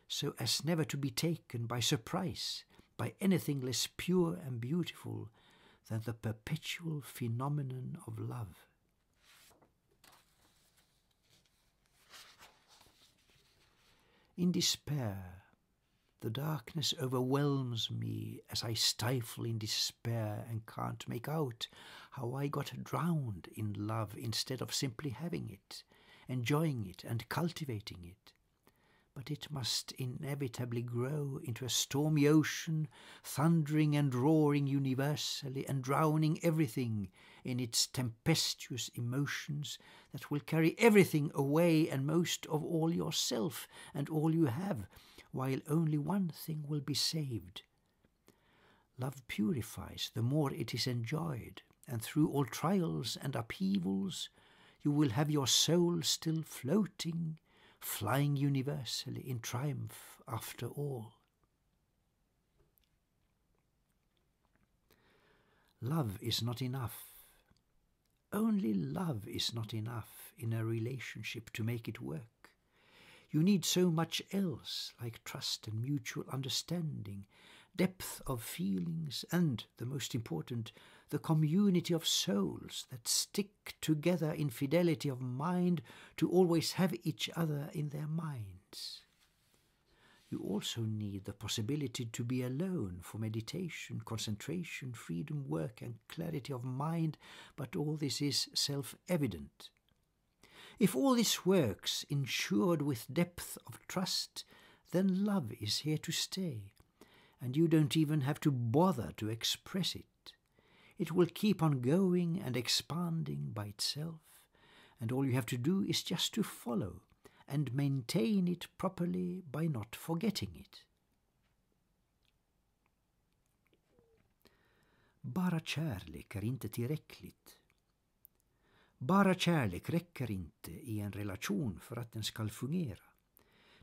A: so as never to be taken by surprise by anything less pure and beautiful than the perpetual phenomenon of love. In despair, the darkness overwhelms me as I stifle in despair and can't make out how I got drowned in love instead of simply having it, enjoying it and cultivating it. But it must inevitably grow into a stormy ocean, thundering and roaring universally and drowning everything in its tempestuous emotions that will carry everything away and most of all yourself and all you have, while only one thing will be saved. Love purifies the more it is enjoyed, and through all trials and upheavals you will have your soul still floating, flying universally in triumph after all. Love is not enough. Only love is not enough in a relationship to make it work. You need so much else, like trust and mutual understanding, depth of feelings, and, the most important, the community of souls that stick together in fidelity of mind to always have each other in their minds. You also need the possibility to be alone for meditation, concentration, freedom, work, and clarity of mind, but all this is self-evident. If all this works insured with depth of trust, then love is here to stay, and you don't even have to bother to express it. It will keep on going and expanding by itself, and all you have to do is just to follow and maintain it properly by not forgetting it. Bara kärlek är inte tillräckligt. Bara kärlek räcker inte i en relation för att den ska fungera.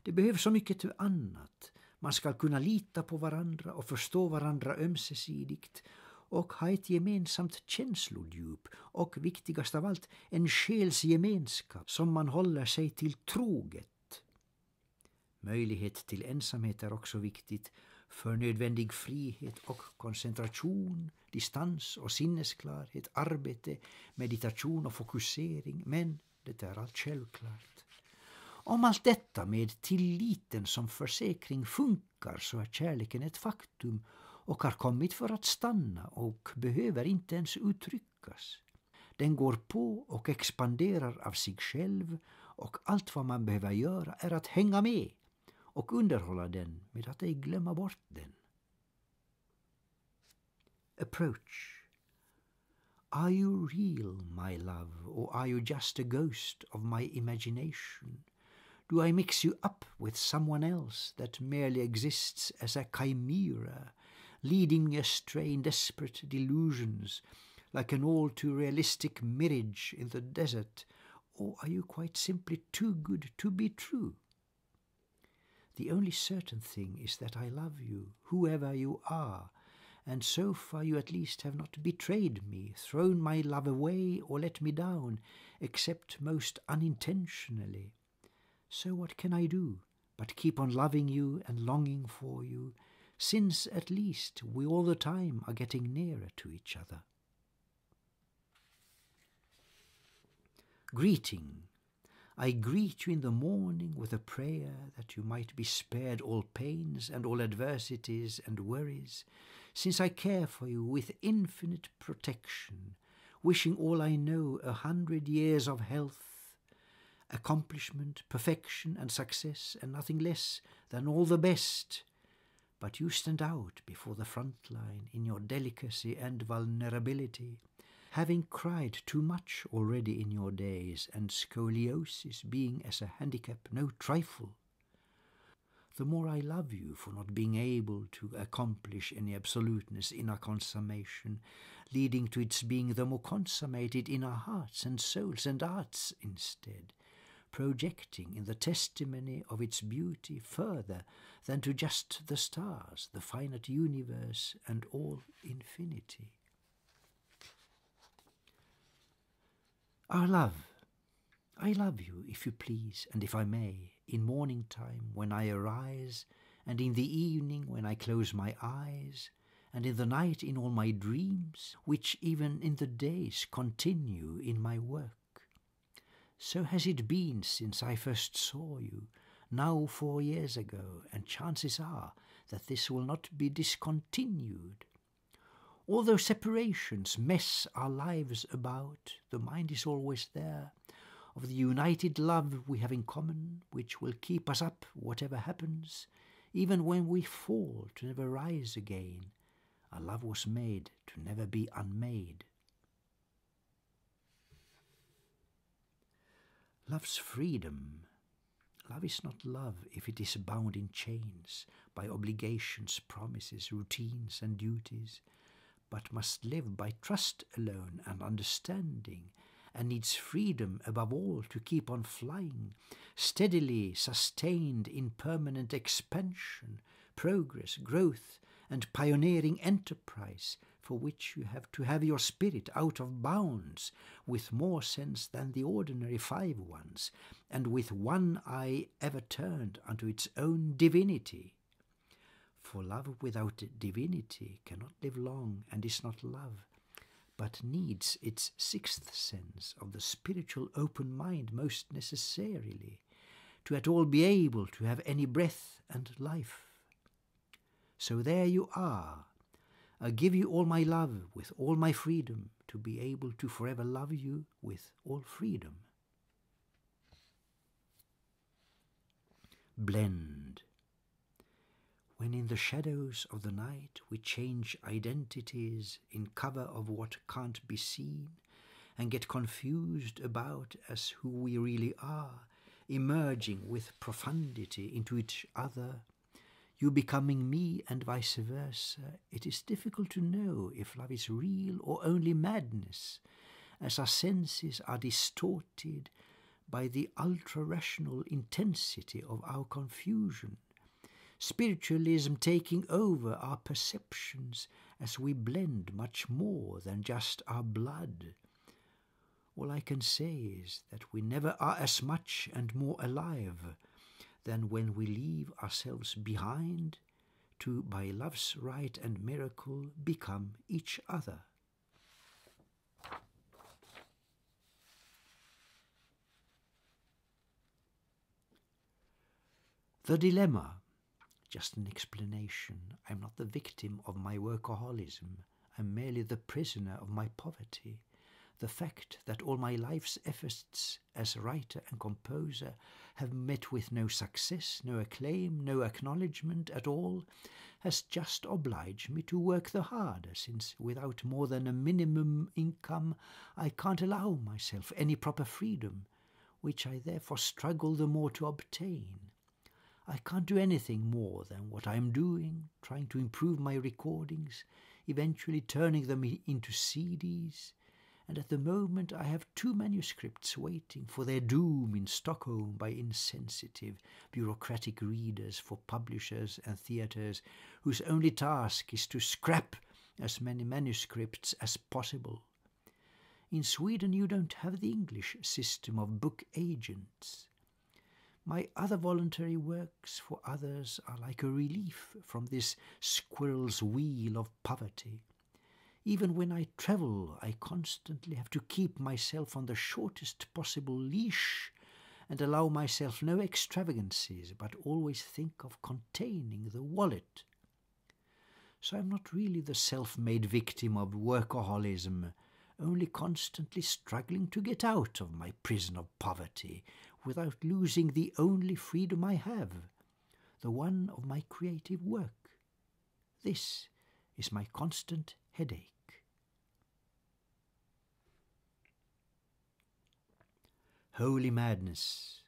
A: Det behövs så mycket annat. Man ska kunna lita på varandra och förstå varandra ömsesidigt och ha ett gemensamt känslodjup och viktigast av allt en själsgemenskap som man håller sig till troget. Möjlighet till ensamhet är också viktigt för nödvändig frihet och koncentration, distans och sinnesklarhet, arbete, meditation och fokusering, men det är allt självklart. Om allt detta med tilliten som försäkring funkar så är kärleken ett faktum och har kommit för att stanna och behöver inte ens uttryckas. Den går på och expanderar av sig själv och allt vad man behöver göra är att hänga med och underhålla den med att ej glömma bort den. Approach. Are you real, my love, or are you just a ghost of my imagination? Do I mix you up with someone else that merely exists as a chimera, leading me astray in desperate delusions, like an all too realistic mirage in the desert, or are you quite simply too good to be true? The only certain thing is that I love you, whoever you are, and so far you at least have not betrayed me, thrown my love away, or let me down, except most unintentionally. So what can I do but keep on loving you and longing for you, since at least we all the time are getting nearer to each other? Greeting. I greet you in the morning with a prayer that you might be spared all pains and all adversities and worries, since I care for you with infinite protection, wishing all I know 100 years of health, accomplishment, perfection and success, and nothing less than all the best. But you stand out before the front line in your delicacy and vulnerability, having cried too much already in your days, and scoliosis being as a handicap no trifle. The more I love you for not being able to accomplish any absoluteness in a consummation, leading to its being the more consummated in our hearts and souls and arts instead, projecting in the testimony of its beauty further than to just the stars, the finite universe and all infinity. Our love. I love you, if you please, and if I may, in morning time when I arise, and in the evening when I close my eyes, and in the night in all my dreams, which even in the days continue in my work. So has it been since I first saw you, now 4 years ago, and chances are that this will not be discontinued. Although separations mess our lives about, the mind is always there, of the united love we have in common, which will keep us up whatever happens, even when we fall to never rise again. Our love was made to never be unmade. Love's freedom. Love is not love if it is bound in chains by obligations, promises, routines and duties, but must live by trust alone and understanding, and needs freedom above all to keep on flying, steadily sustained in permanent expansion, progress, growth, and pioneering enterprise, for which you have to have your spirit out of bounds, with more sense than the ordinary 5 ones, and with one eye ever turned unto its own divinity. For love without divinity cannot live long and is not love, but needs its 6th sense of the spiritual open mind most necessarily, to at all be able to have any breath and life. So there you are. I give you all my love with all my freedom, to be able to forever love you with all freedom. Blend. When in the shadows of the night we change identities in cover of what can't be seen, and get confused about as who we really are, emerging with profundity into each other, you becoming me and vice versa, it is difficult to know if love is real or only madness, as our senses are distorted by the ultra-rational intensity of our confusion, spiritualism taking over our perceptions as we blend much more than just our blood. All I can say is that we never are as much and more alive than when we leave ourselves behind to, by love's right and miracle, become each other. The dilemma. Just an explanation. I'm not the victim of my workaholism. I'm merely the prisoner of my poverty. The fact that all my life's efforts as writer and composer have met with no success, no acclaim, no acknowledgement at all, has just obliged me to work the harder, since without more than a minimum income I can't allow myself any proper freedom, which I therefore struggle the more to obtain. I can't do anything more than what I am doing, trying to improve my recordings, eventually turning them into CDs, and at the moment I have 2 manuscripts waiting for their doom in Stockholm by insensitive, bureaucratic readers for publishers and theatres, whose only task is to scrap as many manuscripts as possible. In Sweden you don't have the English system of book agents. My other voluntary works for others are like a relief from this squirrel's wheel of poverty. Even when I travel, I constantly have to keep myself on the shortest possible leash and allow myself no extravagancies, but always think of containing the wallet. So I'm not really the self-made victim of workaholism, only constantly struggling to get out of my prison of poverty without losing the only freedom I have, the one of my creative work. This is my constant headache. Holy madness,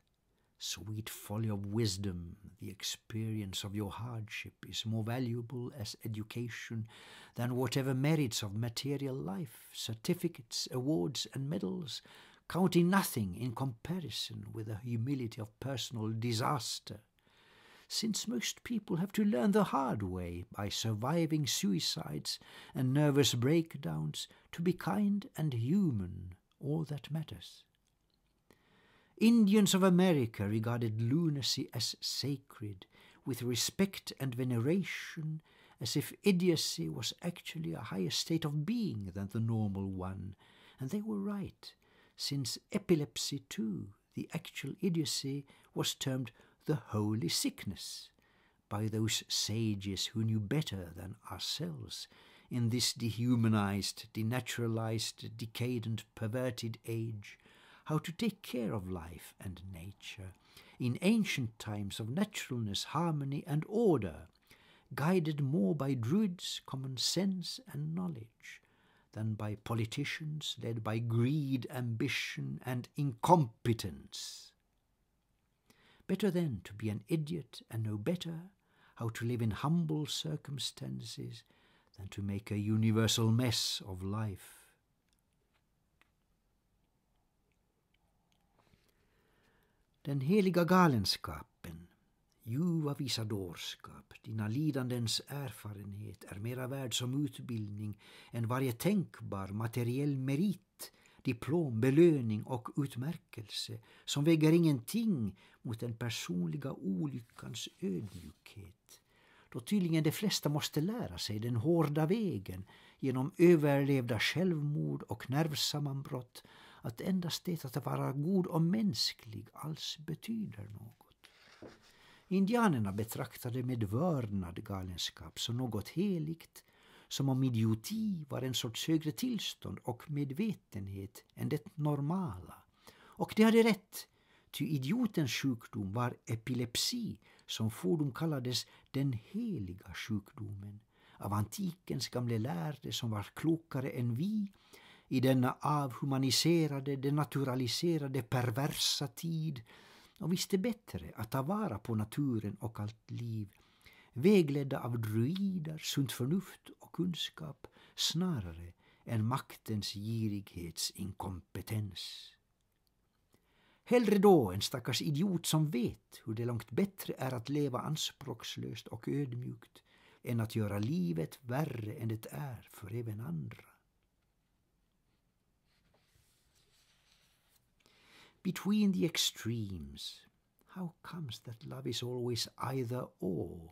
A: sweet folly of wisdom, the experience of your hardship is more valuable as education than whatever merits of material life, certificates, awards and medals, counting nothing in comparison with the humility of personal disaster, since most people have to learn the hard way by surviving suicides and nervous breakdowns to be kind and human, all that matters. Indians of America regarded lunacy as sacred, with respect and veneration, as if idiocy was actually a higher state of being than the normal one, and they were right, since epilepsy too, the actual idiocy, was termed the holy sickness by those sages who knew better than ourselves in this dehumanized, denaturalized, decadent, perverted age, how to take care of life and nature in ancient times of naturalness, harmony, and order, guided more by druids, common sense, and knowledge, than by politicians led by greed, ambition, and incompetence. Better then to be an idiot and know better how to live in humble circumstances than to make a universal mess of life. Den heliga galenskapen, ljuva visa dårskap, dina lidandens erfarenhet är mera värd som utbildning än varje tänkbar materiell merit, diplom, belöning och utmärkelse som väger ingenting mot den personliga olyckans ödmjukhet. Då tydligen de flesta måste lära sig den hårda vägen genom överlevda självmord och nervsammanbrott att endast det att vara god och mänsklig alls betyder något. Indianerna betraktade med vördnad galenskap som något heligt, som om idioti var en sorts högre tillstånd och medvetenhet än det normala. Och de hade rätt, ty idiotens sjukdom var epilepsi, som fordom kallades den heliga sjukdomen, av antikens gamle lärde som var klokare än vi, i denna avhumaniserade, denaturaliserade, perversa tid, och visste bättre att ta vara på naturen och allt liv, vägledda av druider, sunt förnuft och kunskap, snarare än maktens girighetsinkompetens. Hellre då en stackars idiot som vet hur det långt bättre är att leva anspråkslöst och ödmjukt än att göra livet värre än det är för även andra. Between the extremes, how comes that love is always either or,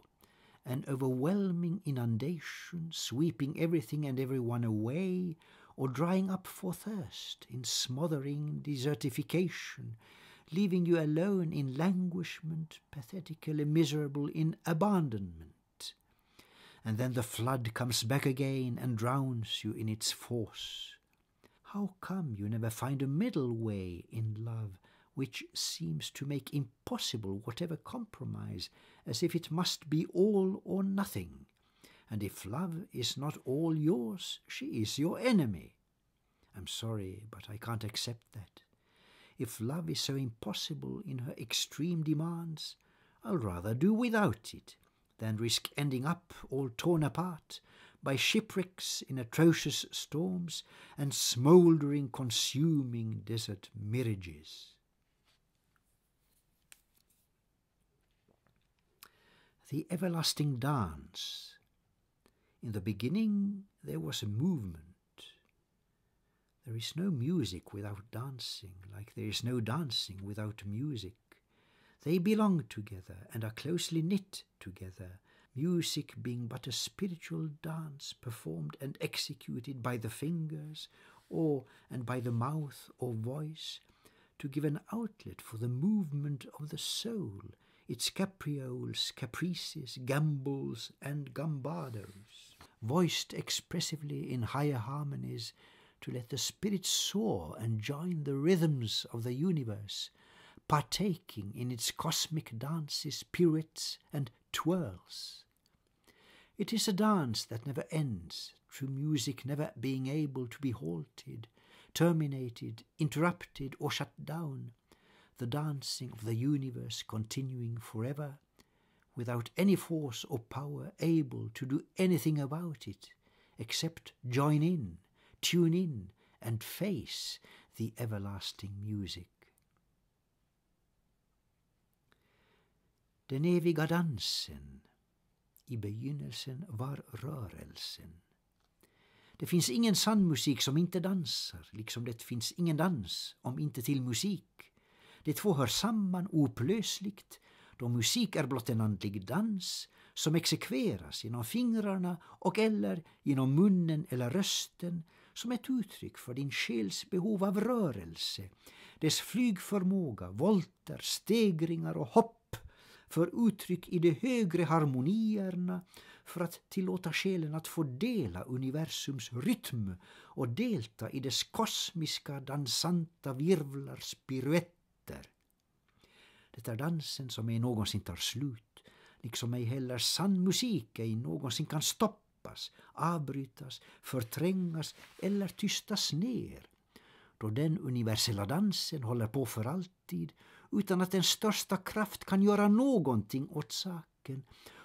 A: an overwhelming inundation, sweeping everything and everyone away, or drying up for thirst in smothering desertification, leaving you alone in languishment, pathetically miserable in abandonment. And then the flood comes back again and drowns you in its force. How come you never find a middle way in love, which seems to make impossible whatever compromise, as if it must be all or nothing? And if love is not all yours, she is your enemy. I'm sorry, but I can't accept that. If love is so impossible in her extreme demands, I'll rather do without it than risk ending up all torn apart by shipwrecks in atrocious storms and smouldering, consuming desert mirages. The everlasting dance. In the beginning there was a movement. There is no music without dancing, like there is no dancing without music. They belong together and are closely knit together, music being but a spiritual dance performed and executed by the fingers and by the mouth or voice to give an outlet for the movement of the soul, its caprioles, caprices, gambols, and gambados, voiced expressively in higher harmonies to let the spirit soar and join the rhythms of the universe, partaking in its cosmic dances, pirouettes, and twirls. It is a dance that never ends, true music never being able to be halted, terminated, interrupted, or shut down, the dancing of the universe continuing forever, without any force or power able to do anything about it, except join in, tune in, and face the everlasting music. Den eviga dansen. I begynnelsen var rörelsen. Det finns ingen sann musik som inte dansar, liksom det finns ingen dans om inte till musik. De två hör samman oupplösligt, då musik är blott en andlig dans som exekveras genom fingrarna och eller genom munnen eller rösten som ett uttryck för din själs behov av rörelse, dess flygförmåga, volter, stegringar och hopp, för uttryck i de högre harmonierna, för att tillåta själen att få dela universums rytm och delta i dess kosmiska dansanta virvlars piruetter. Det är dansen som ej någonsin tar slut, liksom ej heller sann musik ej någonsin kan stoppas, avbrytas, förträngas eller tystas ner, då den universella dansen håller på för alltid utan att den största kraft kan göra någonting åt saken,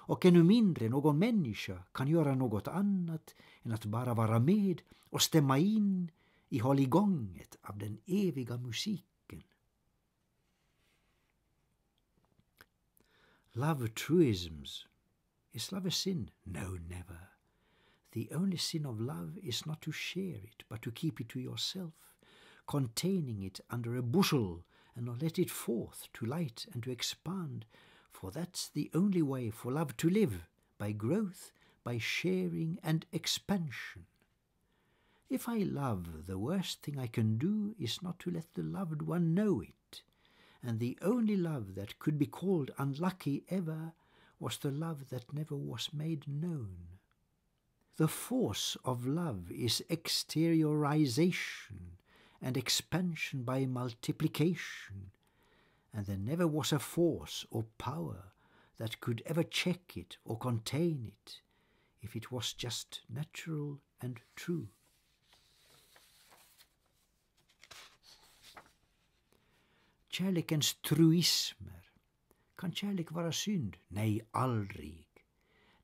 A: och ännu mindre någon människa kan göra något annat än att bara vara med och stämma in i hålligånget av den eviga musiken. Love truisms. Is love a sin? No, never. The only sin of love is not to share it, but to keep it to yourself, containing it under a bushel and not let it forth to light and to expand, for that's the only way for love to live, by growth, by sharing and expansion. If I love, the worst thing I can do is not to let the loved one know it, and the only love that could be called unlucky ever was the love that never was made known. The force of love is exteriorization and expansion by multiplication, and there never was a force or power that could ever check it or contain it, if it was just natural and true. Kärlekens truismer. Kan kärlek vara synd? Nej, aldrig.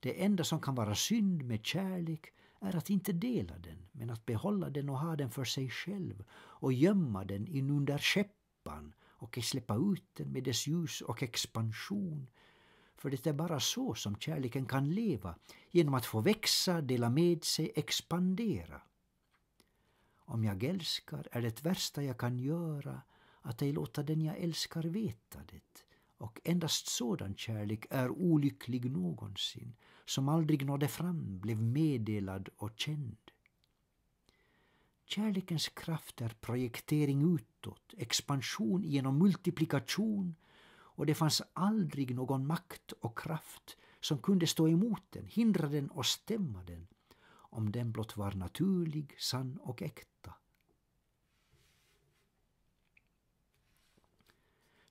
A: Det enda som kan vara synd med kärlek är att inte dela den, men att behålla den och ha den för sig själv och gömma den inunder skäppan och släppa ut den med dess ljus och expansion. För det är bara så som kärleken kan leva, genom att få växa, dela med sig, expandera. Om jag älskar är det värsta jag kan göra att ej låta den jag älskar veta det, och endast sådan kärlek är olycklig någonsin, som aldrig nådde fram, blev meddelad och känd. Kärlekens kraft är projektering utåt, expansion genom multiplikation, och det fanns aldrig någon makt och kraft som kunde stå emot den, hindra den och stämma den, om den blott var naturlig, sann och äkta.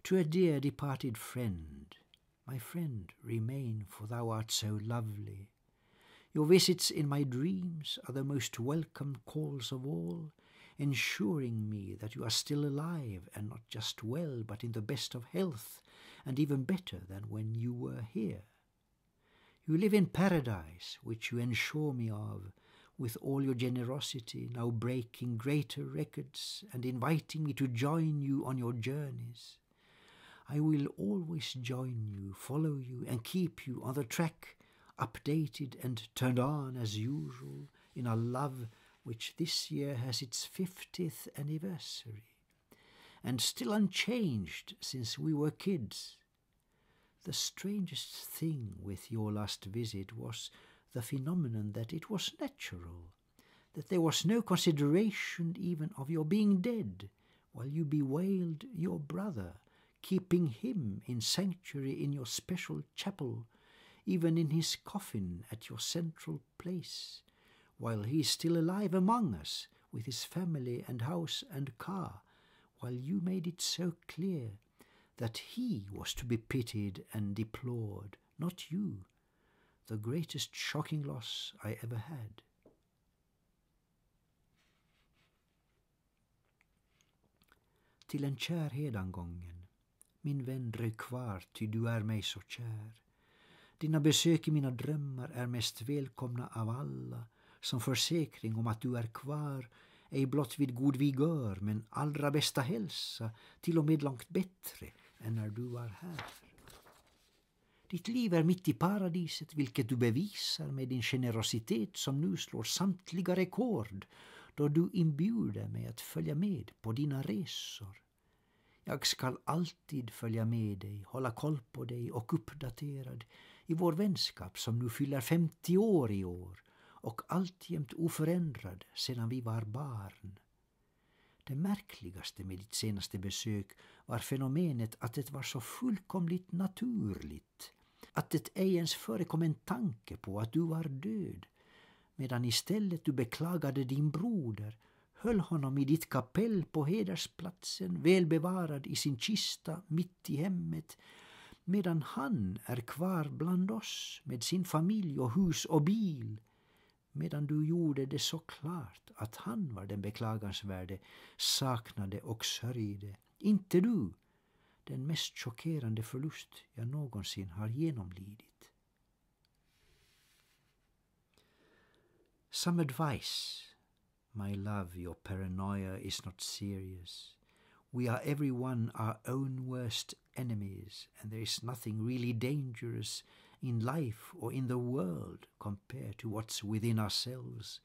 A: To a dear departed friend, my friend, remain, for thou art so lovely. Your visits in my dreams are the most welcome calls of all, ensuring me that you are still alive, and not just well, but in the best of health, and even better than when you were here. You live in paradise, which you ensure me of, with all your generosity, now breaking greater records and inviting me to join you on your journeys. I will always join you, follow you, and keep you on the track, updated and turned on as usual, in a love which this year has its 50th anniversary, and still unchanged since we were kids. The strangest thing with your last visit was the phenomenon that it was natural, that there was no consideration even of your being dead, while you bewailed your brother, keeping him in sanctuary in your special chapel, even in his coffin at your central place, while he is still alive among us, with his family and house and car, while you made it so clear that he was to be pitied and deplored, not you, the greatest shocking loss I ever had. Till en kär hedangången. Min vän, dröj kvar, ty du är mig så kär. Dina besök i mina drömmar är mest välkomna av alla, som försäkring om att du är kvar, ej blott vid god vigör, men allra bästa hälsa, till och med långt bättre än när du var här. Ditt liv är mitt i paradiset, vilket du bevisar med din generositet som nu slår samtliga rekord, då du inbjuder mig att följa med på dina resor. Jag skall alltid följa med dig, hålla koll på dig och uppdaterad i vår vänskap som nu fyller 50 år i år och alltjämt oförändrad sedan vi var barn. Det märkligaste med ditt senaste besök var fenomenet att det var så fullkomligt naturligt, att det ej ens förekom en tanke på att du var död, medan istället du beklagade din broder, höll honom i ditt kapell på hedersplatsen, välbevarad i sin kista mitt i hemmet, medan han är kvar bland oss med sin familj och hus och bil, medan du gjorde det så klart att han var den beklagansvärde, saknade och sörjde, inte du, den mest chockerande förlust jag någonsin har genomlidit. Some advice, my love, your paranoia is not serious. We are everyone our own worst enemies, and there is nothing really dangerous in life or in the world compared to what's within ourselves,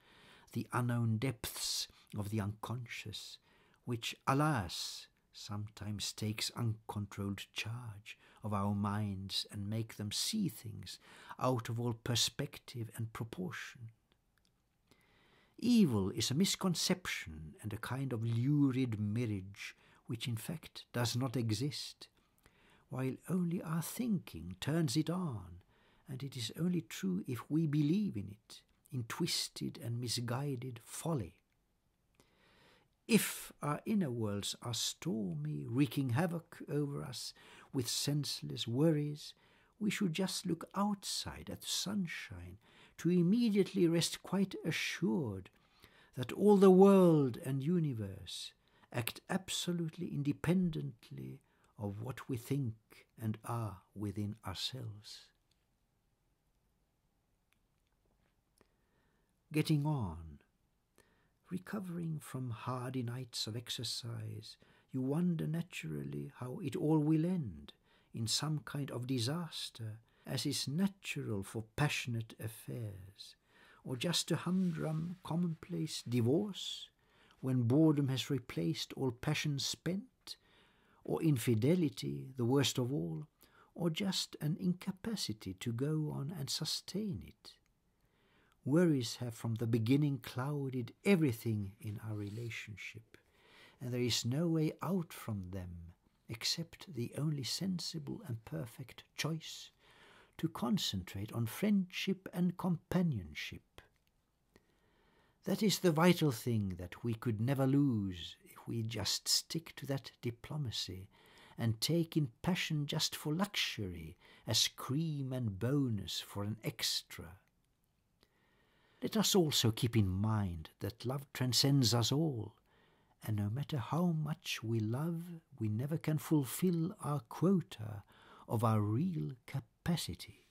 A: the unknown depths of the unconscious, which, alas, sometimes takes uncontrolled charge of our minds and make them see things out of all perspective and proportion. Evil is a misconception and a kind of lurid mirage which in fact does not exist, while only our thinking turns it on, and it is only true if we believe in it, in twisted and misguided folly. If our inner worlds are stormy, wreaking havoc over us with senseless worries, we should just look outside at the sunshine to immediately rest quite assured that all the world and universe act absolutely independently of what we think and are within ourselves. Getting on. Recovering from hardy nights of exercise, you wonder naturally how it all will end, in some kind of disaster, as is natural for passionate affairs, or just a humdrum commonplace divorce, when boredom has replaced all passion spent, or infidelity, the worst of all, or just an incapacity to go on and sustain it. Worries have from the beginning clouded everything in our relationship, and there is no way out from them except the only sensible and perfect choice, to concentrate on friendship and companionship. That is the vital thing that we could never lose if we just stick to that diplomacy and take in passion just for luxury, as cream and bonus for an extra. Let us also keep in mind that love transcends us all, and no matter how much we love, we never can fulfill our quota of our real capacity.